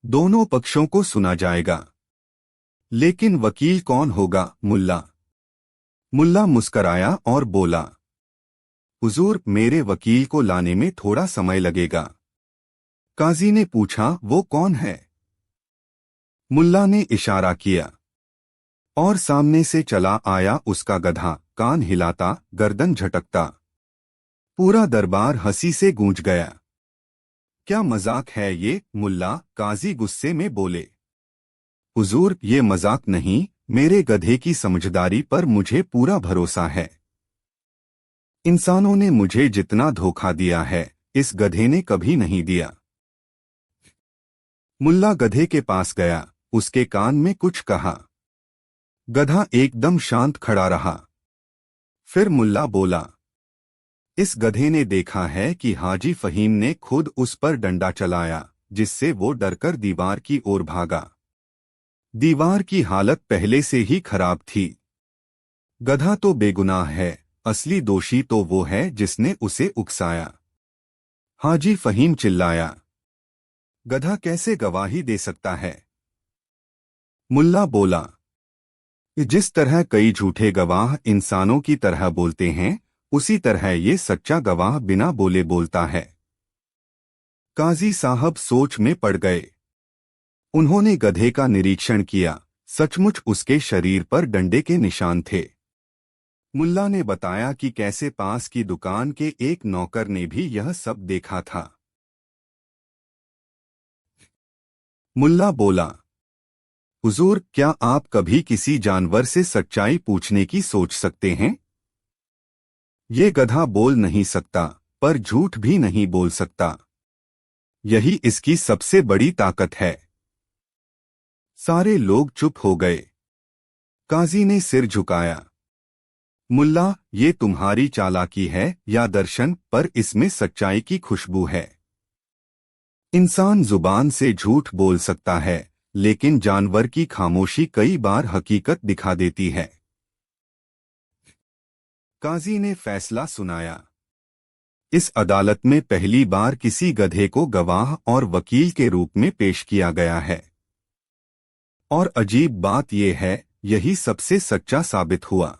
दोनों पक्षों को सुना जाएगा। लेकिन वकील कौन होगा, मुल्ला? मुल्ला मुस्कराया और बोला, हुजूर, मेरे वकील को लाने में थोड़ा समय लगेगा। काजी ने पूछा, वो कौन है? मुल्ला ने इशारा किया और सामने से चला आया उसका गधा, कान हिलाता, गर्दन झटकता। पूरा दरबार हंसी से गूंज गया। क्या मजाक है ये, मुल्ला? काजी गुस्से में बोले। हुजूर, ये मजाक नहीं, मेरे गधे की समझदारी पर मुझे पूरा भरोसा है। इंसानों ने मुझे जितना धोखा दिया है, इस गधे ने कभी नहीं दिया। मुल्ला गधे के पास गया, उसके कान में कुछ कहा। गधा एकदम शांत खड़ा रहा। फिर मुल्ला बोला, इस गधे ने देखा है कि हाजी फहीम ने खुद उस पर डंडा चलाया, जिससे वो डरकर दीवार की ओर भागा। दीवार की हालत पहले से ही खराब थी। गधा तो बेगुनाह है, असली दोषी तो वो है जिसने उसे उकसाया। हाजी फहीम चिल्लाया, गधा कैसे गवाही दे सकता है? मुल्ला बोला, जिस तरह कई झूठे गवाह इंसानों की तरह बोलते हैं, उसी तरह ये सच्चा गवाह बिना बोले बोलता है। काजी साहब सोच में पड़ गए। उन्होंने गधे का निरीक्षण किया। सचमुच उसके शरीर पर डंडे के निशान थे। मुल्ला ने बताया कि कैसे पास की दुकान के एक नौकर ने भी यह सब देखा था। मुल्ला बोला, हुजूर, क्या आप कभी किसी जानवर से सच्चाई पूछने की सोच सकते हैं? ये गधा बोल नहीं सकता, पर झूठ भी नहीं बोल सकता। यही इसकी सबसे बड़ी ताकत है। सारे लोग चुप हो गए। काजी ने सिर झुकाया। मुल्ला, ये तुम्हारी चालाकी है या दर्शन, पर इसमें सच्चाई की खुशबू है। इंसान जुबान से झूठ बोल सकता है, लेकिन जानवर की खामोशी कई बार हकीकत दिखा देती है। काजी ने फैसला सुनाया। इस अदालत में पहली बार किसी गधे को गवाह और वकील के रूप में पेश किया गया है। और अजीब बात यह है, यही सबसे सच्चा साबित हुआ।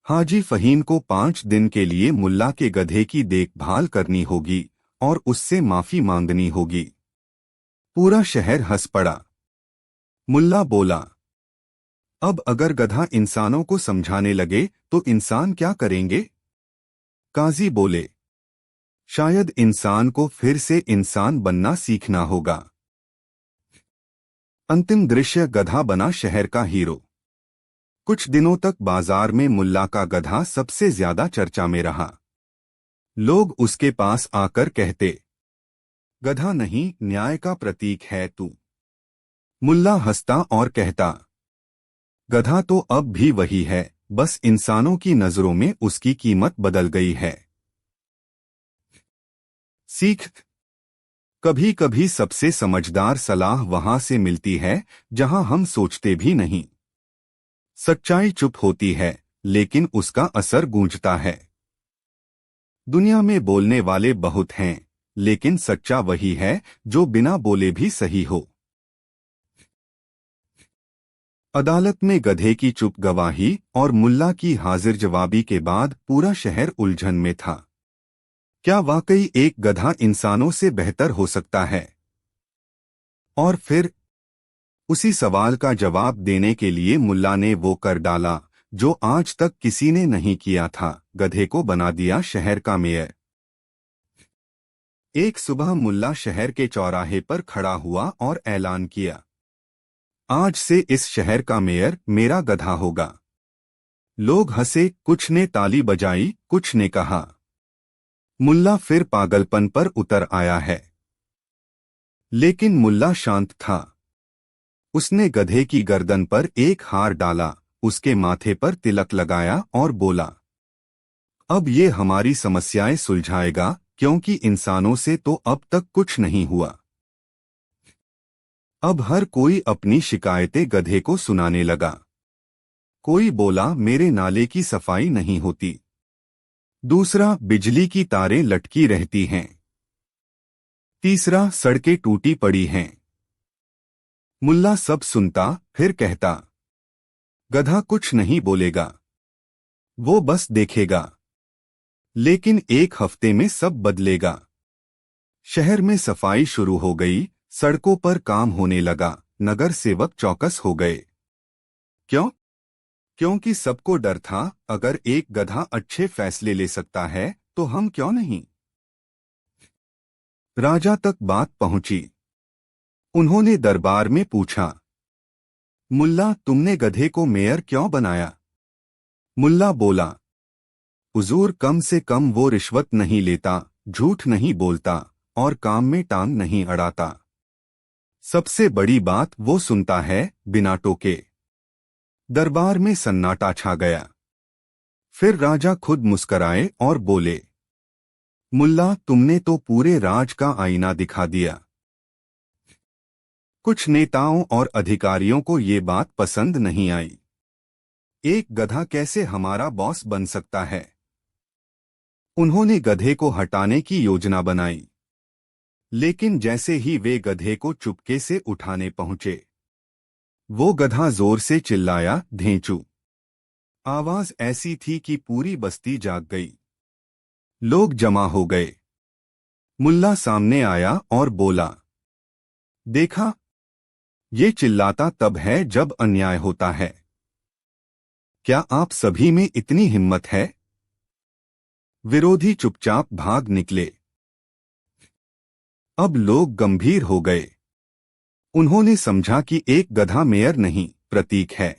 हाजी फहीम को 5 दिन के लिए मुल्ला के गधे की देखभाल करनी होगी और उससे माफी मांगनी होगी। पूरा शहर हंस पड़ा। मुल्ला बोला, अब अगर गधा इंसानों को समझाने लगे तो इंसान क्या करेंगे? काजी बोले, शायद इंसान को फिर से इंसान बनना सीखना होगा। अंतिम दृश्य, गधा बना शहर का हीरो। कुछ दिनों तक बाजार में मुल्ला का गधा सबसे ज्यादा चर्चा में रहा। लोग उसके पास आकर कहते, गधा नहीं, न्याय का प्रतीक है तू। मुल्ला हंसता और कहता, गधा तो अब भी वही है, बस इंसानों की नजरों में उसकी कीमत बदल गई है। सीख, कभी कभी सबसे समझदार सलाह वहां से मिलती है जहां हम सोचते भी नहीं। सच्चाई चुप होती है, लेकिन उसका असर गूंजता है। दुनिया में बोलने वाले बहुत हैं, लेकिन सच्चा वही है जो बिना बोले भी सही हो। अदालत में गधे की चुप गवाही और मुल्ला की हाजिर जवाबी के बाद पूरा शहर उलझन में था। क्या वाकई एक गधा इंसानों से बेहतर हो सकता है? और फिर उसी सवाल का जवाब देने के लिए मुल्ला ने वो कर डाला जो आज तक किसी ने नहीं किया था, गधे को बना दिया शहर का मेयर। एक सुबह मुल्ला शहर के चौराहे पर खड़ा हुआ और ऐलान किया, आज से इस शहर का मेयर मेरा गधा होगा। लोग हंसे, कुछ ने ताली बजाई, कुछ ने कहा मुल्ला फिर पागलपन पर उतर आया है। लेकिन मुल्ला शांत था। उसने गधे की गर्दन पर एक हार डाला, उसके माथे पर तिलक लगाया और बोला, अब ये हमारी समस्याएं सुलझाएगा, क्योंकि इंसानों से तो अब तक कुछ नहीं हुआ। अब हर कोई अपनी शिकायतें गधे को सुनाने लगा। कोई बोला, मेरे नाले की सफाई नहीं होती। दूसरा, बिजली की तारें लटकी रहती हैं। तीसरा, सड़कें टूटी पड़ी हैं। मुल्ला सब सुनता, फिर कहता, गधा कुछ नहीं बोलेगा, वो बस देखेगा। लेकिन एक हफ्ते में सब बदलेगा। शहर में सफाई शुरू हो गई, सड़कों पर काम होने लगा, नगर सेवक चौकस हो गए। क्यों? क्योंकि सबको डर था, अगर एक गधा अच्छे फैसले ले सकता है तो हम क्यों नहीं। राजा तक बात पहुंची। उन्होंने दरबार में पूछा, मुल्ला, तुमने गधे को मेयर क्यों बनाया? मुल्ला बोला, हुजूर, कम से कम वो रिश्वत नहीं लेता, झूठ नहीं बोलता और काम में टांग नहीं अड़ाता। सबसे बड़ी बात, वो सुनता है बिना टोके। दरबार में सन्नाटा छा गया। फिर राजा खुद मुस्कराए और बोले, मुल्ला, तुमने तो पूरे राज का आईना दिखा दिया। कुछ नेताओं और अधिकारियों को ये बात पसंद नहीं आई। एक गधा कैसे हमारा बॉस बन सकता है? उन्होंने गधे को हटाने की योजना बनाई। लेकिन जैसे ही वे गधे को चुपके से उठाने पहुंचे, वो गधा जोर से चिल्लाया, धेंचू। आवाज ऐसी थी कि पूरी बस्ती जाग गई। लोग जमा हो गए। मुल्ला सामने आया और बोला, देखा, ये चिल्लाता तब है जब अन्याय होता है। क्या आप सभी में इतनी हिम्मत है? विरोधी चुपचाप भाग निकले। अब लोग गंभीर हो गए। उन्होंने समझा कि एक गधा मेयर नहीं, प्रतीक है।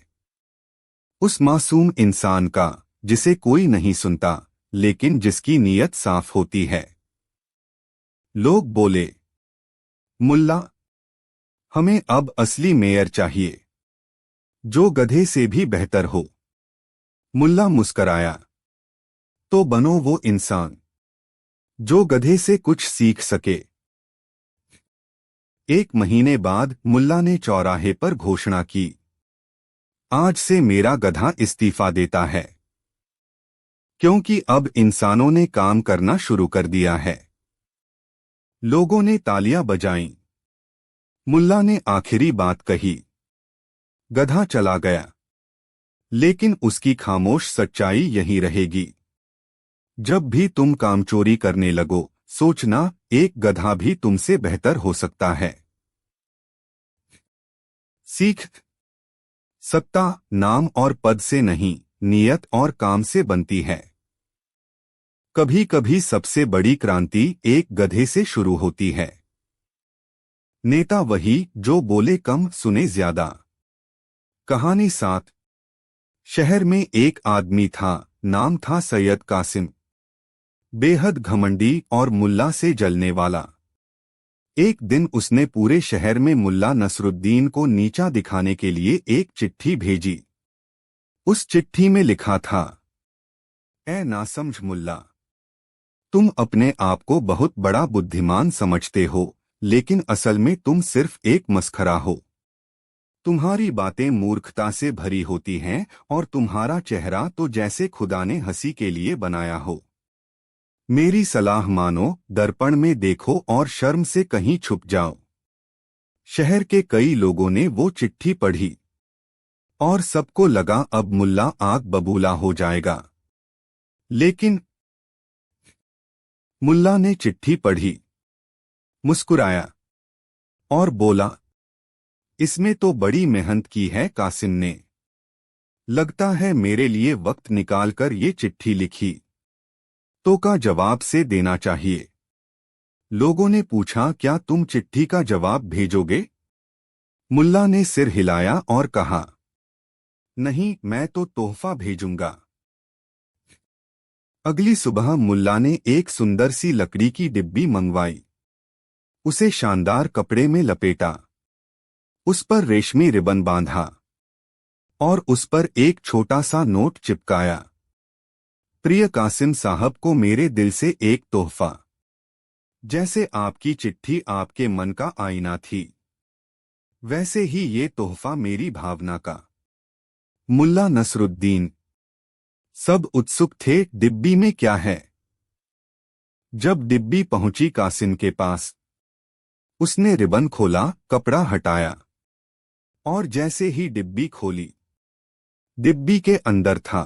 उस मासूम इंसान का, जिसे कोई नहीं सुनता, लेकिन जिसकी नीयत साफ होती है। लोग बोले, मुल्ला, हमें अब असली मेयर चाहिए, जो गधे से भी बेहतर हो। मुल्ला मुस्कराया, तो बनो वो इंसान जो गधे से कुछ सीख सके। 1 महीने बाद मुल्ला ने चौराहे पर घोषणा की, आज से मेरा गधा इस्तीफा देता है, क्योंकि अब इंसानों ने काम करना शुरू कर दिया है। लोगों ने तालियां बजाईं। मुल्ला ने आखिरी बात कही। गधा चला गया, लेकिन उसकी खामोश सच्चाई यही रहेगी। जब भी तुम कामचोरी करने लगो, सोचना, एक गधा भी तुमसे बेहतर हो सकता है। सीख, सत्ता, नाम और पद से नहीं, नियत और काम से बनती है। कभी कभी सबसे बड़ी क्रांति एक गधे से शुरू होती है। नेता वही जो बोले कम, सुने ज्यादा। कहानी 7। शहर में एक आदमी था, नाम था सैयद कासिम। बेहद घमंडी और मुल्ला से जलने वाला। एक दिन उसने पूरे शहर में मुल्ला नसरुद्दीन को नीचा दिखाने के लिए एक चिट्ठी भेजी। उस चिट्ठी में लिखा था, ऐ नासमझ मुल्ला, तुम अपने आप को बहुत बड़ा बुद्धिमान समझते हो, लेकिन असल में तुम सिर्फ एक मस्खरा हो। तुम्हारी बातें मूर्खता से भरी होती हैं और तुम्हारा चेहरा तो जैसे खुदा ने हंसी के लिए बनाया हो। मेरी सलाह मानो, दर्पण में देखो और शर्म से कहीं छुप जाओ। शहर के कई लोगों ने वो चिट्ठी पढ़ी और सबको लगा अब मुल्ला आग बबूला हो जाएगा। लेकिन मुल्ला ने चिट्ठी पढ़ी, मुस्कुराया और बोला, इसमें तो बड़ी मेहनत की है कासिम ने। लगता है मेरे लिए वक्त निकालकर ये चिट्ठी लिखी। तो का जवाब से देना चाहिए। लोगों ने पूछा, क्या तुम चिट्ठी का जवाब भेजोगे? मुल्ला ने सिर हिलाया और कहा, नहीं, मैं तो तोहफा भेजूंगा। अगली सुबह मुल्ला ने एक सुंदर सी लकड़ी की डिब्बी मंगवाई, उसे शानदार कपड़े में लपेटा, उस पर रेशमी रिबन बांधा और उस पर एक छोटा सा नोट चिपकाया। प्रिय कासिम साहब को मेरे दिल से एक तोहफा। जैसे आपकी चिट्ठी आपके मन का आईना थी, वैसे ही ये तोहफा मेरी भावना का। मुल्ला नसरुद्दीन। सब उत्सुक थे, डिब्बी में क्या है। जब डिब्बी पहुंची कासिम के पास, उसने रिबन खोला, कपड़ा हटाया और जैसे ही डिब्बी खोली, डिब्बी के अंदर था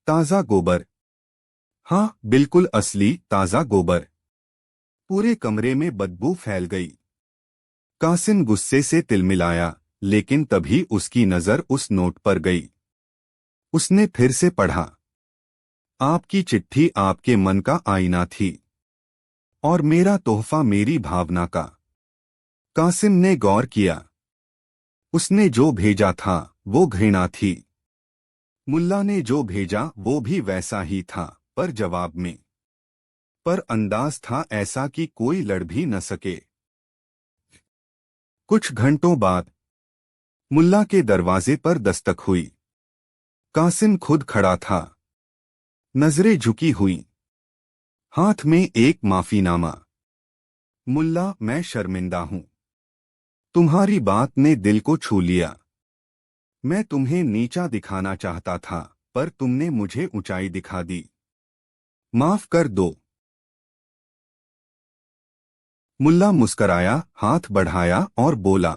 ताजा गोबर। हाँ, बिल्कुल असली ताजा गोबर। पूरे कमरे में बदबू फैल गई। कासिम गुस्से से तिलमिलाया, लेकिन तभी उसकी नजर उस नोट पर गई। उसने फिर से पढ़ा, आपकी चिट्ठी आपके मन का आईना थी और मेरा तोहफा मेरी भावना का। कासिम ने गौर किया, उसने जो भेजा था वो घृणा थी। मुल्ला ने जो भेजा वो भी वैसा ही था, पर जवाब में। पर अंदाज था ऐसा कि कोई लड़ भी न सके। कुछ घंटों बाद मुल्ला के दरवाजे पर दस्तक हुई। कासिम खुद खड़ा था, नजरें झुकी हुई, हाथ में एक माफीनामा। मुल्ला, मैं शर्मिंदा हूं। तुम्हारी बात ने दिल को छू लिया। मैं तुम्हें नीचा दिखाना चाहता था, पर तुमने मुझे ऊंचाई दिखा दी। माफ कर दो। मुल्ला मुस्कराया, हाथ बढ़ाया और बोला,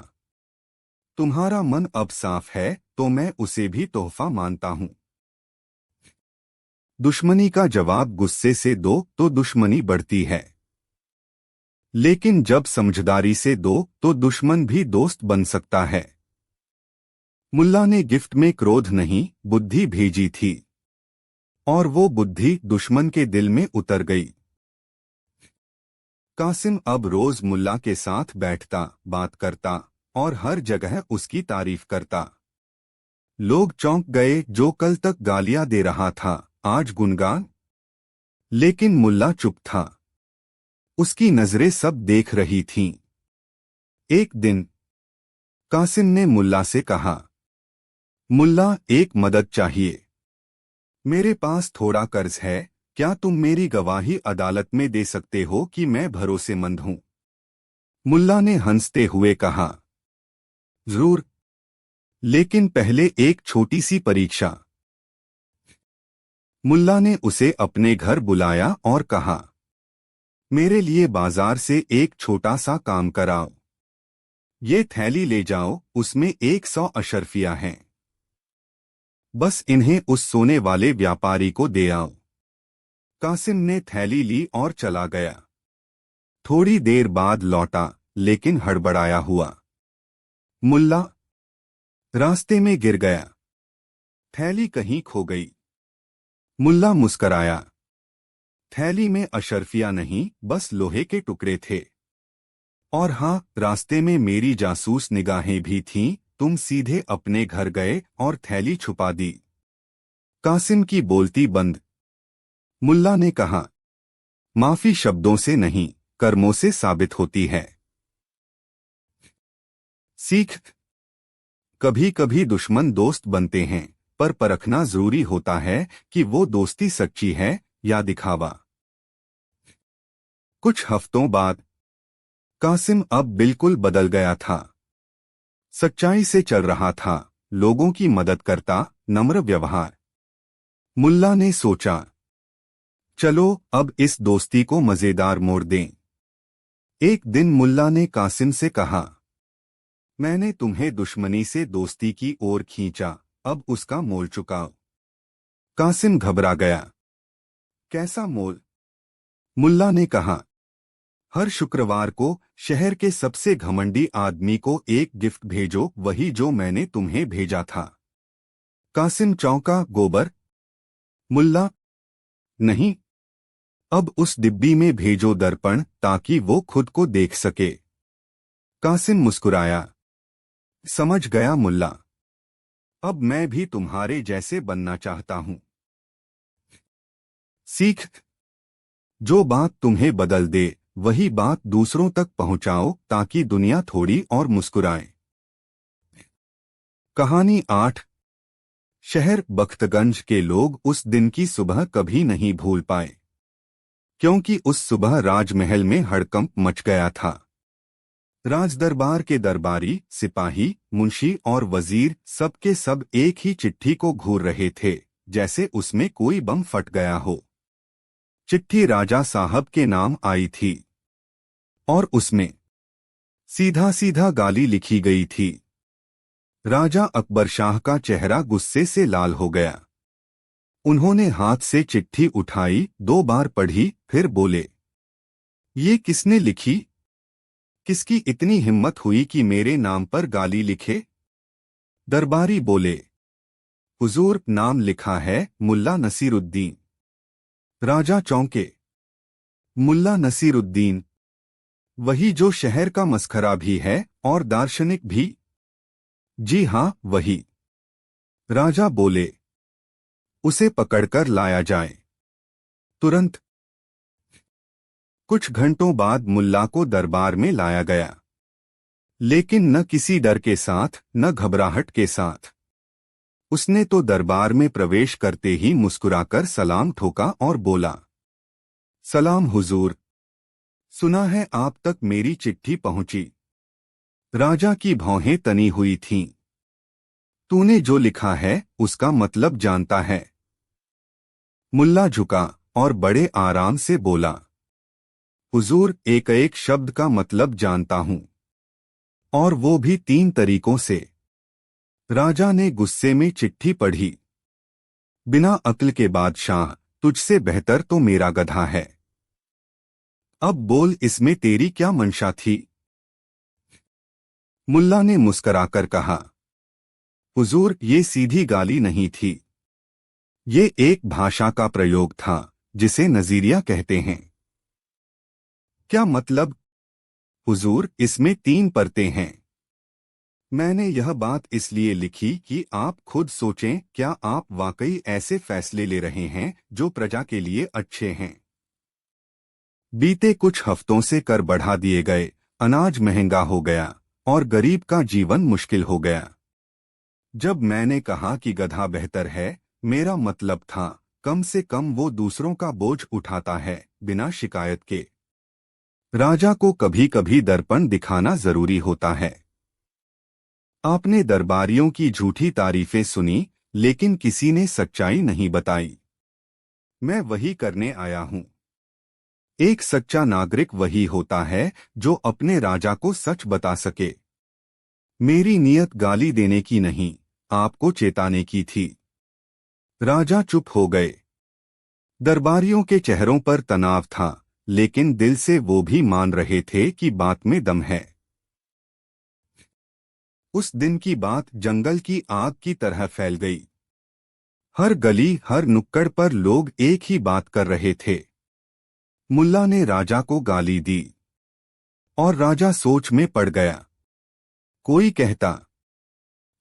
तुम्हारा मन अब साफ है तो मैं उसे भी तोहफा मानता हूं। दुश्मनी का जवाब गुस्से से दो तो दुश्मनी बढ़ती है, लेकिन जब समझदारी से दो तो दुश्मन भी दोस्त बन सकता है। मुल्ला ने गिफ्ट में क्रोध नहीं, बुद्धि भेजी थी, और वो बुद्धि दुश्मन के दिल में उतर गई। कासिम अब रोज मुल्ला के साथ बैठता, बात करता और हर जगह उसकी तारीफ करता। लोग चौंक गए, जो कल तक गालियां दे रहा था आज गुणगान। लेकिन मुल्ला चुप था, उसकी नजरें सब देख रही थीं। एक दिन कासिम ने मुल्ला से कहा, मुल्ला, एक मदद चाहिए। मेरे पास थोड़ा कर्ज है, क्या तुम मेरी गवाही अदालत में दे सकते हो कि मैं भरोसेमंद हूं। मुल्ला ने हंसते हुए कहा, जरूर, लेकिन पहले एक छोटी सी परीक्षा। मुल्ला ने उसे अपने घर बुलाया और कहा, मेरे लिए बाजार से एक छोटा सा काम कराओ। ये थैली ले जाओ, उसमें 100 अशर्फिया हैं। बस इन्हें उस सोने वाले व्यापारी को दे आओ। कासिम ने थैली ली और चला गया। थोड़ी देर बाद लौटा, लेकिन हड़बड़ाया हुआ। मुल्ला, रास्ते में गिर गया। थैली कहीं खो गई। मुल्ला मुस्कराया। थैली में अशर्फिया नहीं, बस लोहे के टुकड़े थे। और हाँ, रास्ते में मेरी जासूस निगाहें भी थीं। तुम सीधे अपने घर गए और थैली छुपा दी। कासिम की बोलती बंद। मुल्ला ने कहा, माफी शब्दों से नहीं, कर्मों से साबित होती है। सीख। कभी कभी दुश्मन दोस्त बनते हैं, पर परखना जरूरी होता है कि वो दोस्ती सच्ची है या दिखावा। कुछ हफ्तों बाद कासिम अब बिल्कुल बदल गया था। सच्चाई से चल रहा था, लोगों की मदद करता, नम्र व्यवहार। मुल्ला ने सोचा, चलो अब इस दोस्ती को मजेदार मोड़ दें। एक दिन मुल्ला ने कासिम से कहा, मैंने तुम्हें दुश्मनी से दोस्ती की ओर खींचा, अब उसका मोल चुकाओ। कासिम घबरा गया। कैसा मोल? मुल्ला ने कहा, हर शुक्रवार को शहर के सबसे घमंडी आदमी को एक गिफ्ट भेजो, वही जो मैंने तुम्हें भेजा था। कासिम चौंका, गोबर? मुल्ला, नहीं, अब उस डिब्बी में भेजो दर्पण, ताकि वो खुद को देख सके। कासिम मुस्कुराया, समझ गया मुल्ला। अब मैं भी तुम्हारे जैसे बनना चाहता हूं। सीख, जो बात तुम्हें बदल दे वही बात दूसरों तक पहुंचाओ ताकि दुनिया थोड़ी और मुस्कुराए। कहानी 8। शहर बख्तगंज के लोग उस दिन की सुबह कभी नहीं भूल पाए, क्योंकि उस सुबह राजमहल में हड़कंप मच गया था। राजदरबार के दरबारी, सिपाही, मुंशी और वजीर सबके सब एक ही चिट्ठी को घूर रहे थे, जैसे उसमें कोई बम फट गया हो। चिट्ठी राजा साहब के नाम आई थी और उसमें सीधा सीधा गाली लिखी गई थी। राजा अकबर शाह का चेहरा गुस्से से लाल हो गया। उन्होंने हाथ से चिट्ठी उठाई, 2 बार पढ़ी, फिर बोले, ये किसने लिखी? किसकी इतनी हिम्मत हुई कि मेरे नाम पर गाली लिखे? दरबारी बोले, हुजूर, नाम लिखा है मुल्ला नसीरुद्दीन। राजा चौंके। मुल्ला नसीरुद्दीन? वही जो शहर का मस्खरा भी है और दार्शनिक भी? जी हाँ, वही। राजा बोले, उसे पकड़कर लाया जाए तुरंत। कुछ घंटों बाद मुल्ला को दरबार में लाया गया, लेकिन न किसी डर के साथ न घबराहट के साथ। उसने तो दरबार में प्रवेश करते ही मुस्कुराकर सलाम ठोका और बोला, सलाम हुजूर, सुना है आप तक मेरी चिट्ठी पहुंची। राजा की भौहें तनी हुई थीं। तूने जो लिखा है उसका मतलब जानता है? मुल्ला झुका और बड़े आराम से बोला, हुजूर, एक एक शब्द का मतलब जानता हूं, और वो भी 3 तरीकों से। राजा ने गुस्से में चिट्ठी पढ़ी। बिना अक्ल के बादशाह, तुझसे बेहतर तो मेरा गधा है। अब बोल, इसमें तेरी क्या मंशा थी? मुल्ला ने मुस्कराकर कहा, हुजूर, ये सीधी गाली नहीं थी। ये एक भाषा का प्रयोग था जिसे नजीरिया कहते हैं। क्या मतलब? हुजूर, इसमें 3 परतें हैं। मैंने यह बात इसलिए लिखी कि आप खुद सोचें, क्या आप वाकई ऐसे फैसले ले रहे हैं जो प्रजा के लिए अच्छे हैं? बीते कुछ हफ्तों से कर बढ़ा दिए गए, अनाज महंगा हो गया और गरीब का जीवन मुश्किल हो गया। जब मैंने कहा कि गधा बेहतर है, मेरा मतलब था कम से कम वो दूसरों का बोझ उठाता है बिना शिकायत के। राजा को कभी कभी दर्पण दिखाना जरूरी होता है। आपने दरबारियों की झूठी तारीफें सुनी, लेकिन किसी ने सच्चाई नहीं बताई। मैं वही करने आया हूं। एक सच्चा नागरिक वही होता है जो अपने राजा को सच बता सके। मेरी नीयत गाली देने की नहीं, आपको चेताने की थी। राजा चुप हो गए। दरबारियों के चेहरों पर तनाव था, लेकिन दिल से वो भी मान रहे थे कि बात में दम है। उस दिन की बात जंगल की आग की तरह फैल गई। हर गली, हर नुक्कड़ पर लोग एक ही बात कर रहे थे। मुल्ला ने राजा को गाली दी और राजा सोच में पड़ गया। कोई कहता,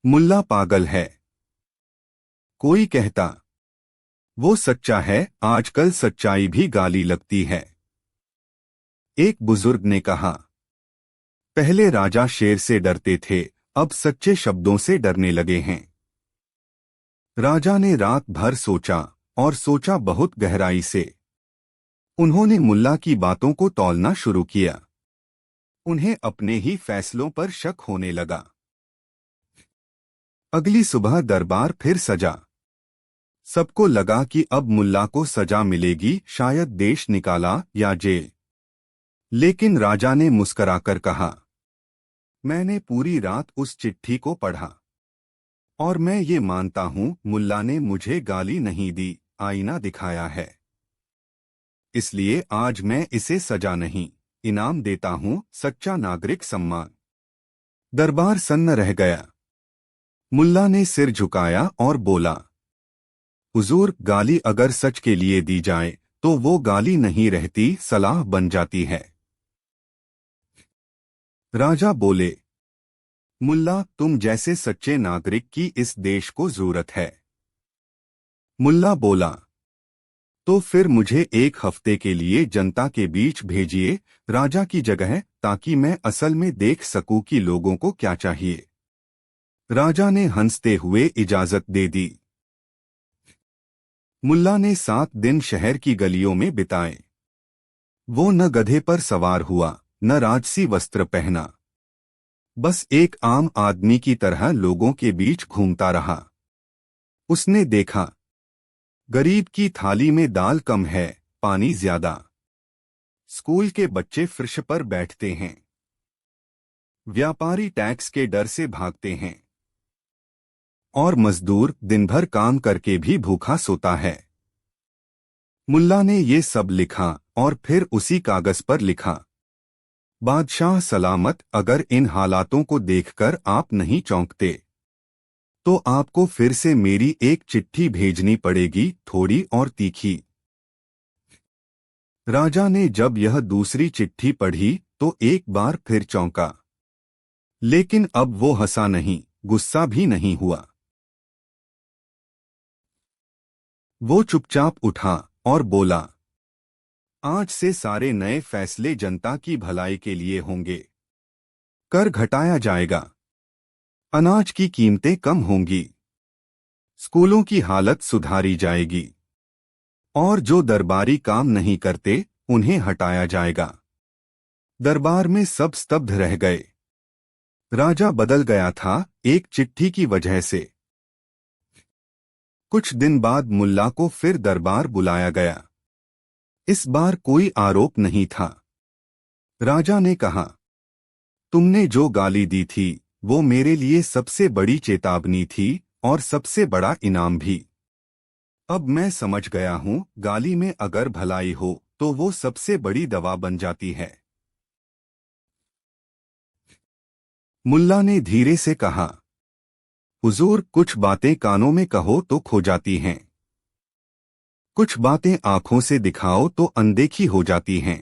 मुल्ला पागल है। कोई कहता, वो सच्चा है, आजकल सच्चाई भी गाली लगती है। एक बुजुर्ग ने कहा, पहले राजा शेर से डरते थे, अब सच्चे शब्दों से डरने लगे हैं। राजा ने रात भर सोचा, और सोचा बहुत गहराई से। उन्होंने मुल्ला की बातों को तौलना शुरू किया। उन्हें अपने ही फैसलों पर शक होने लगा। अगली सुबह दरबार फिर सजा। सबको लगा कि अब मुल्ला को सजा मिलेगी, शायद देश निकाला या जेल। लेकिन राजा ने मुस्कराकर कहा, मैंने पूरी रात उस चिट्ठी को पढ़ा, और मैं ये मानता हूं मुल्ला ने मुझे गाली नहीं दी, आईना दिखाया है। इसलिए आज मैं इसे सजा नहीं, इनाम देता हूं, सच्चा नागरिक सम्मान। दरबार सन्न रह गया। मुल्ला ने सिर झुकाया और बोला, हुजूर, गाली अगर सच के लिए दी जाए तो वो गाली नहीं रहती, सलाह बन जाती है। राजा बोले, मुल्ला, तुम जैसे सच्चे नागरिक की इस देश को जरूरत है। मुल्ला बोला, तो फिर मुझे एक हफ्ते के लिए जनता के बीच भेजिए, राजा की जगह, ताकि मैं असल में देख सकूं कि लोगों को क्या चाहिए। राजा ने हंसते हुए इजाजत दे दी। मुल्ला ने 7 दिन शहर की गलियों में बिताए। वो न गधे पर सवार हुआ, न राजसी वस्त्र पहना। बस एक आम आदमी की तरह लोगों के बीच घूमता रहा। उसने देखा, गरीब की थाली में दाल कम है, पानी ज्यादा। स्कूल के बच्चे फर्श पर बैठते हैं। व्यापारी टैक्स के डर से भागते हैं। और मजदूर दिन भर काम करके भी भूखा सोता है। मुल्ला ने ये सब लिखा और फिर उसी कागज पर लिखा, बादशाह सलामत, अगर इन हालातों को देखकर आप नहीं चौंकते तो आपको फिर से मेरी एक चिट्ठी भेजनी पड़ेगी, थोड़ी और तीखी। राजा ने जब यह दूसरी चिट्ठी पढ़ी तो एक बार फिर चौंका। लेकिन अब वो हंसा नहीं, गुस्सा भी नहीं हुआ। वो चुपचाप उठा और बोला, आज से सारे नए फैसले जनता की भलाई के लिए होंगे। कर घटाया जाएगा, अनाज की कीमतें कम होंगी, स्कूलों की हालत सुधारी जाएगी, और जो दरबारी काम नहीं करते उन्हें हटाया जाएगा। दरबार में सब स्तब्ध रह गए। राजा बदल गया था, एक चिट्ठी की वजह से। कुछ दिन बाद मुल्ला को फिर दरबार बुलाया गया। इस बार कोई आरोप नहीं था। राजा ने कहा, तुमने जो गाली दी थी वो मेरे लिए सबसे बड़ी चेतावनी थी और सबसे बड़ा इनाम भी। अब मैं समझ गया हूं, गाली में अगर भलाई हो तो वो सबसे बड़ी दवा बन जाती है। मुल्ला ने धीरे से कहा, हुजूर, कुछ बातें कानों में कहो तो खो जाती हैं, कुछ बातें आंखों से दिखाओ तो अनदेखी हो जाती हैं।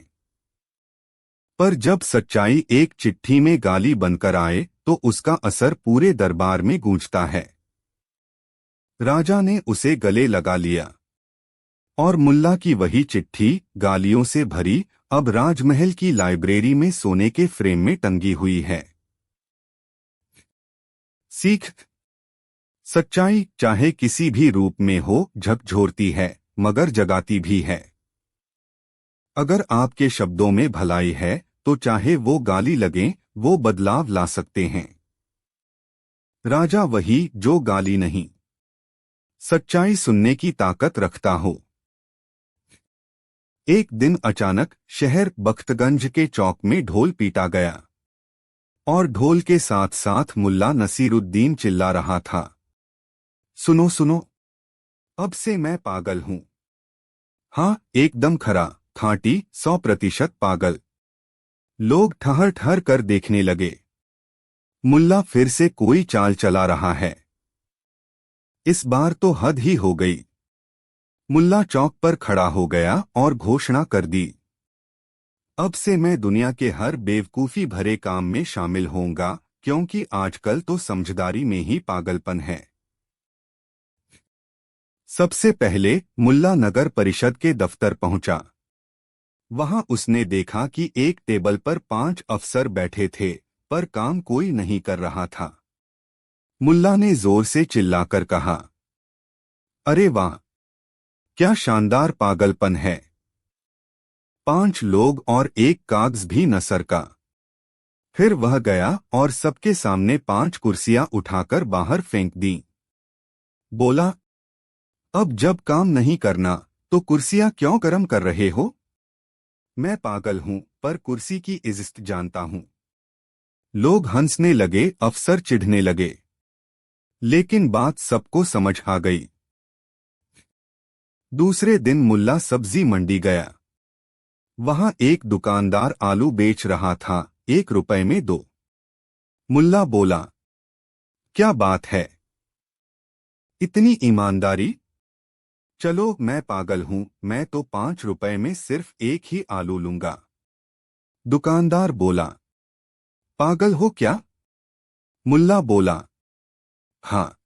पर जब सच्चाई एक चिट्ठी में गाली बनकर आए तो उसका असर पूरे दरबार में गूंजता है। राजा ने उसे गले लगा लिया। और मुल्ला की वही चिट्ठी, गालियों से भरी, अब राजमहल की लाइब्रेरी में सोने के फ्रेम में टंगी हुई है। सीख, सच्चाई चाहे किसी भी रूप में हो, झकझोरती है मगर जगाती भी है। अगर आपके शब्दों में भलाई है तो चाहे वो गाली लगें, वो बदलाव ला सकते हैं। राजा वही जो गाली नहीं, सच्चाई सुनने की ताकत रखता हो। एक दिन अचानक शहर बख्तगंज के चौक में ढोल पीटा गया। और ढोल के साथ साथ मुल्ला नसीरुद्दीन चिल्ला रहा था, सुनो सुनो, अब से मैं पागल हूं। हाँ, एकदम खरा, खांटी, 100% पागल। लोग ठहर ठहर कर देखने लगे। मुल्ला फिर से कोई चाल चला रहा है। इस बार तो हद ही हो गई। मुल्ला चौक पर खड़ा हो गया और घोषणा कर दी, अब से मैं दुनिया के हर बेवकूफी भरे काम में शामिल होऊंगा, क्योंकि आजकल तो समझदारी में ही पागलपन है। सबसे पहले मुल्ला नगर परिषद के दफ्तर पहुंचा। वहां उसने देखा कि एक टेबल पर 5 अफसर बैठे थे, पर काम कोई नहीं कर रहा था। मुल्ला ने जोर से चिल्लाकर कहा, अरे वाह, क्या शानदार पागलपन है। 5 लोग और एक कागज भी न सरका। फिर वह गया और सबके सामने 5 कुर्सियां उठाकर बाहर फेंक दी। बोला, अब जब काम नहीं करना तो कुर्सियां क्यों गरम कर रहे हो? मैं पागल हूं, पर कुर्सी की इज्जत जानता हूं। लोग हंसने लगे, अफसर चिढ़ने लगे। लेकिन बात सबको समझ आ गई। दूसरे दिन मुल्ला सब्जी मंडी गया। वहां एक दुकानदार आलू बेच रहा था, 1 रुपए में 2। मुल्ला बोला, क्या बात है, इतनी ईमानदारी? चलो, मैं पागल हूं, मैं तो 5 रुपए में सिर्फ एक ही आलू लूंगा। दुकानदार बोला, पागल हो क्या? मुल्ला बोला, हाँ,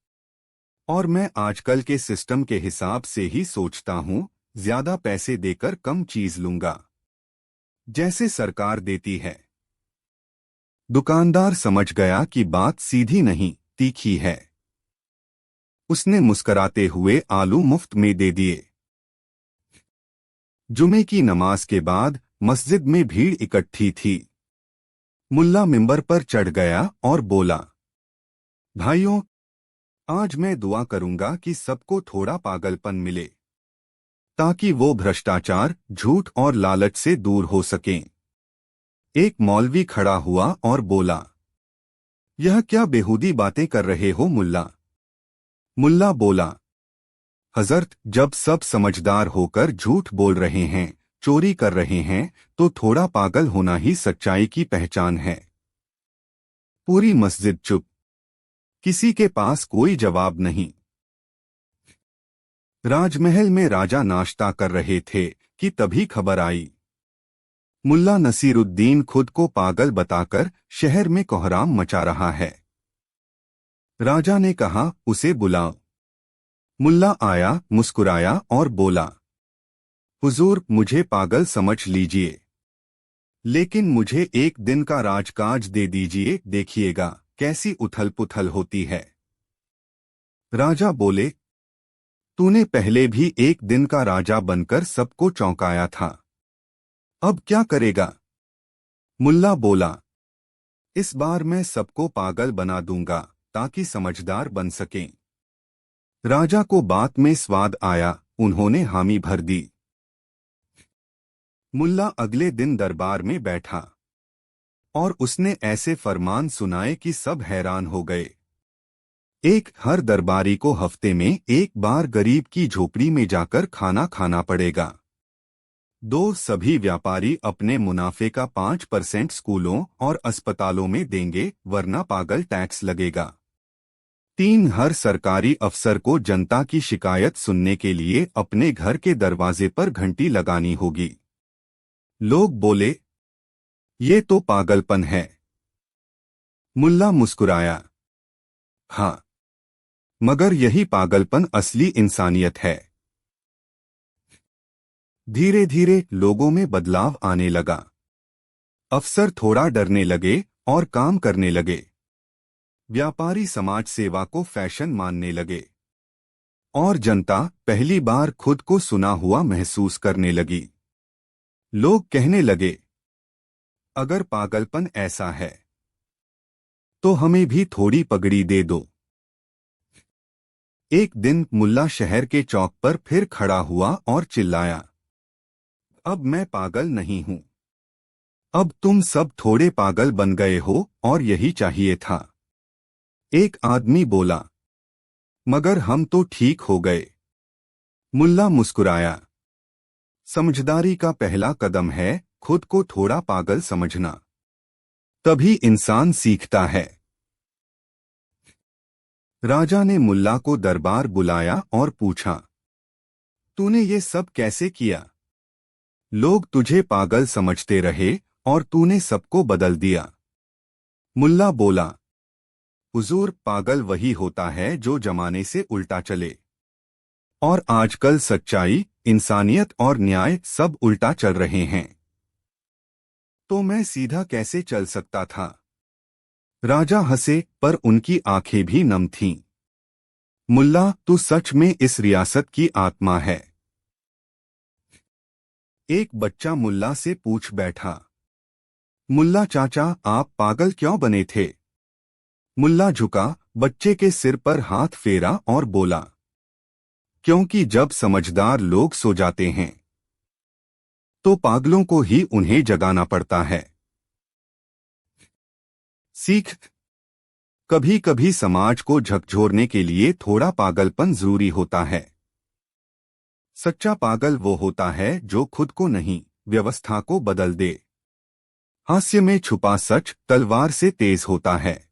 और मैं आजकल के सिस्टम के हिसाब से ही सोचता हूँ, ज्यादा पैसे देकर कम चीज लूंगा, जैसे सरकार देती है। दुकानदार समझ गया कि बात सीधी नहीं, तीखी है। उसने मुस्कराते हुए आलू मुफ्त में दे दिए। जुमे की नमाज के बाद मस्जिद में भीड़ इकट्ठी थी। मुल्ला मिंबर पर चढ़ गया और बोला, भाइयों, आज मैं दुआ करूंगा कि सबको थोड़ा पागलपन मिले, ताकि वो भ्रष्टाचार, झूठ और लालच से दूर हो सकें। एक मौलवी खड़ा हुआ और बोला, यह क्या बेहूदी बातें कर रहे हो मुल्ला? मुल्ला बोला, हजरत, जब सब समझदार होकर झूठ बोल रहे हैं, चोरी कर रहे हैं, तो थोड़ा पागल होना ही सच्चाई की पहचान है। पूरी मस्जिद चुप। किसी के पास कोई जवाब नहीं। राजमहल में राजा नाश्ता कर रहे थे कि तभी खबर आई, मुल्ला नसीरुद्दीन खुद को पागल बताकर शहर में कोहराम मचा रहा है। राजा ने कहा, उसे बुलाओ। मुल्ला आया, मुस्कुराया और बोला, हुजूर, मुझे पागल समझ लीजिए, लेकिन मुझे एक दिन का राजकाज दे दीजिए, देखिएगा कैसी उथल पुथल होती है। राजा बोले, तूने पहले भी एक दिन का राजा बनकर सबको चौंकाया था, अब क्या करेगा? मुल्ला बोला, इस बार मैं सबको पागल बना दूंगा, ताकि समझदार बन सकें। राजा को बात में स्वाद आया, उन्होंने हामी भर दी। मुल्ला अगले दिन दरबार में बैठा और उसने ऐसे फरमान सुनाए कि सब हैरान हो गए। एक, हर दरबारी को हफ्ते में एक बार गरीब की झोपड़ी में जाकर खाना खाना पड़ेगा। 2, सभी व्यापारी अपने मुनाफे का 5% स्कूलों और अस्पतालों में देंगे, वरना पागल टैक्स लगेगा। 3, हर सरकारी अफसर को जनता की शिकायत सुनने के लिए अपने घर के दरवाजे पर घंटी लगानी होगी। लोग बोले, ये तो पागलपन है। मुल्ला मुस्कुराया, हाँ, मगर यही पागलपन असली इंसानियत है। धीरे धीरे लोगों में बदलाव आने लगा। अफसर थोड़ा डरने लगे और काम करने लगे। व्यापारी समाज सेवा को फैशन मानने लगे और जनता पहली बार खुद को सुना हुआ महसूस करने लगी। लोग कहने लगे, अगर पागलपन ऐसा है तो हमें भी थोड़ी पगड़ी दे दो। एक दिन मुल्ला शहर के चौक पर फिर खड़ा हुआ और चिल्लाया, अब मैं पागल नहीं हूं, अब तुम सब थोड़े पागल बन गए हो और यही चाहिए था। एक आदमी बोला, मगर हम तो ठीक हो गए। मुल्ला मुस्कुराया, समझदारी का पहला कदम है खुद को थोड़ा पागल समझना, तभी इंसान सीखता है। राजा ने मुल्ला को दरबार बुलाया और पूछा, तूने ये सब कैसे किया? लोग तुझे पागल समझते रहे और तूने सबको बदल दिया। मुल्ला बोला, हुजूर, पागल वही होता है जो जमाने से उल्टा चले, और आजकल सच्चाई, इंसानियत और न्याय सब उल्टा चल रहे हैं। तो मैं सीधा कैसे चल सकता था? राजा हंसे, पर उनकी आंखें भी नम थीं। मुल्ला, तू सच में इस रियासत की आत्मा है। एक बच्चा मुल्ला से पूछ बैठा, मुल्ला चाचा, आप पागल क्यों बने थे? मुल्ला झुका, बच्चे के सिर पर हाथ फेरा और बोला, क्योंकि जब समझदार लोग सो जाते हैं तो पागलों को ही उन्हें जगाना पड़ता है। सीख, कभी कभी समाज को झकझोरने के लिए थोड़ा पागलपन जरूरी होता है। सच्चा पागल वो होता है जो खुद को नहीं, व्यवस्था को बदल दे। हास्य में छुपा सच तलवार से तेज होता है।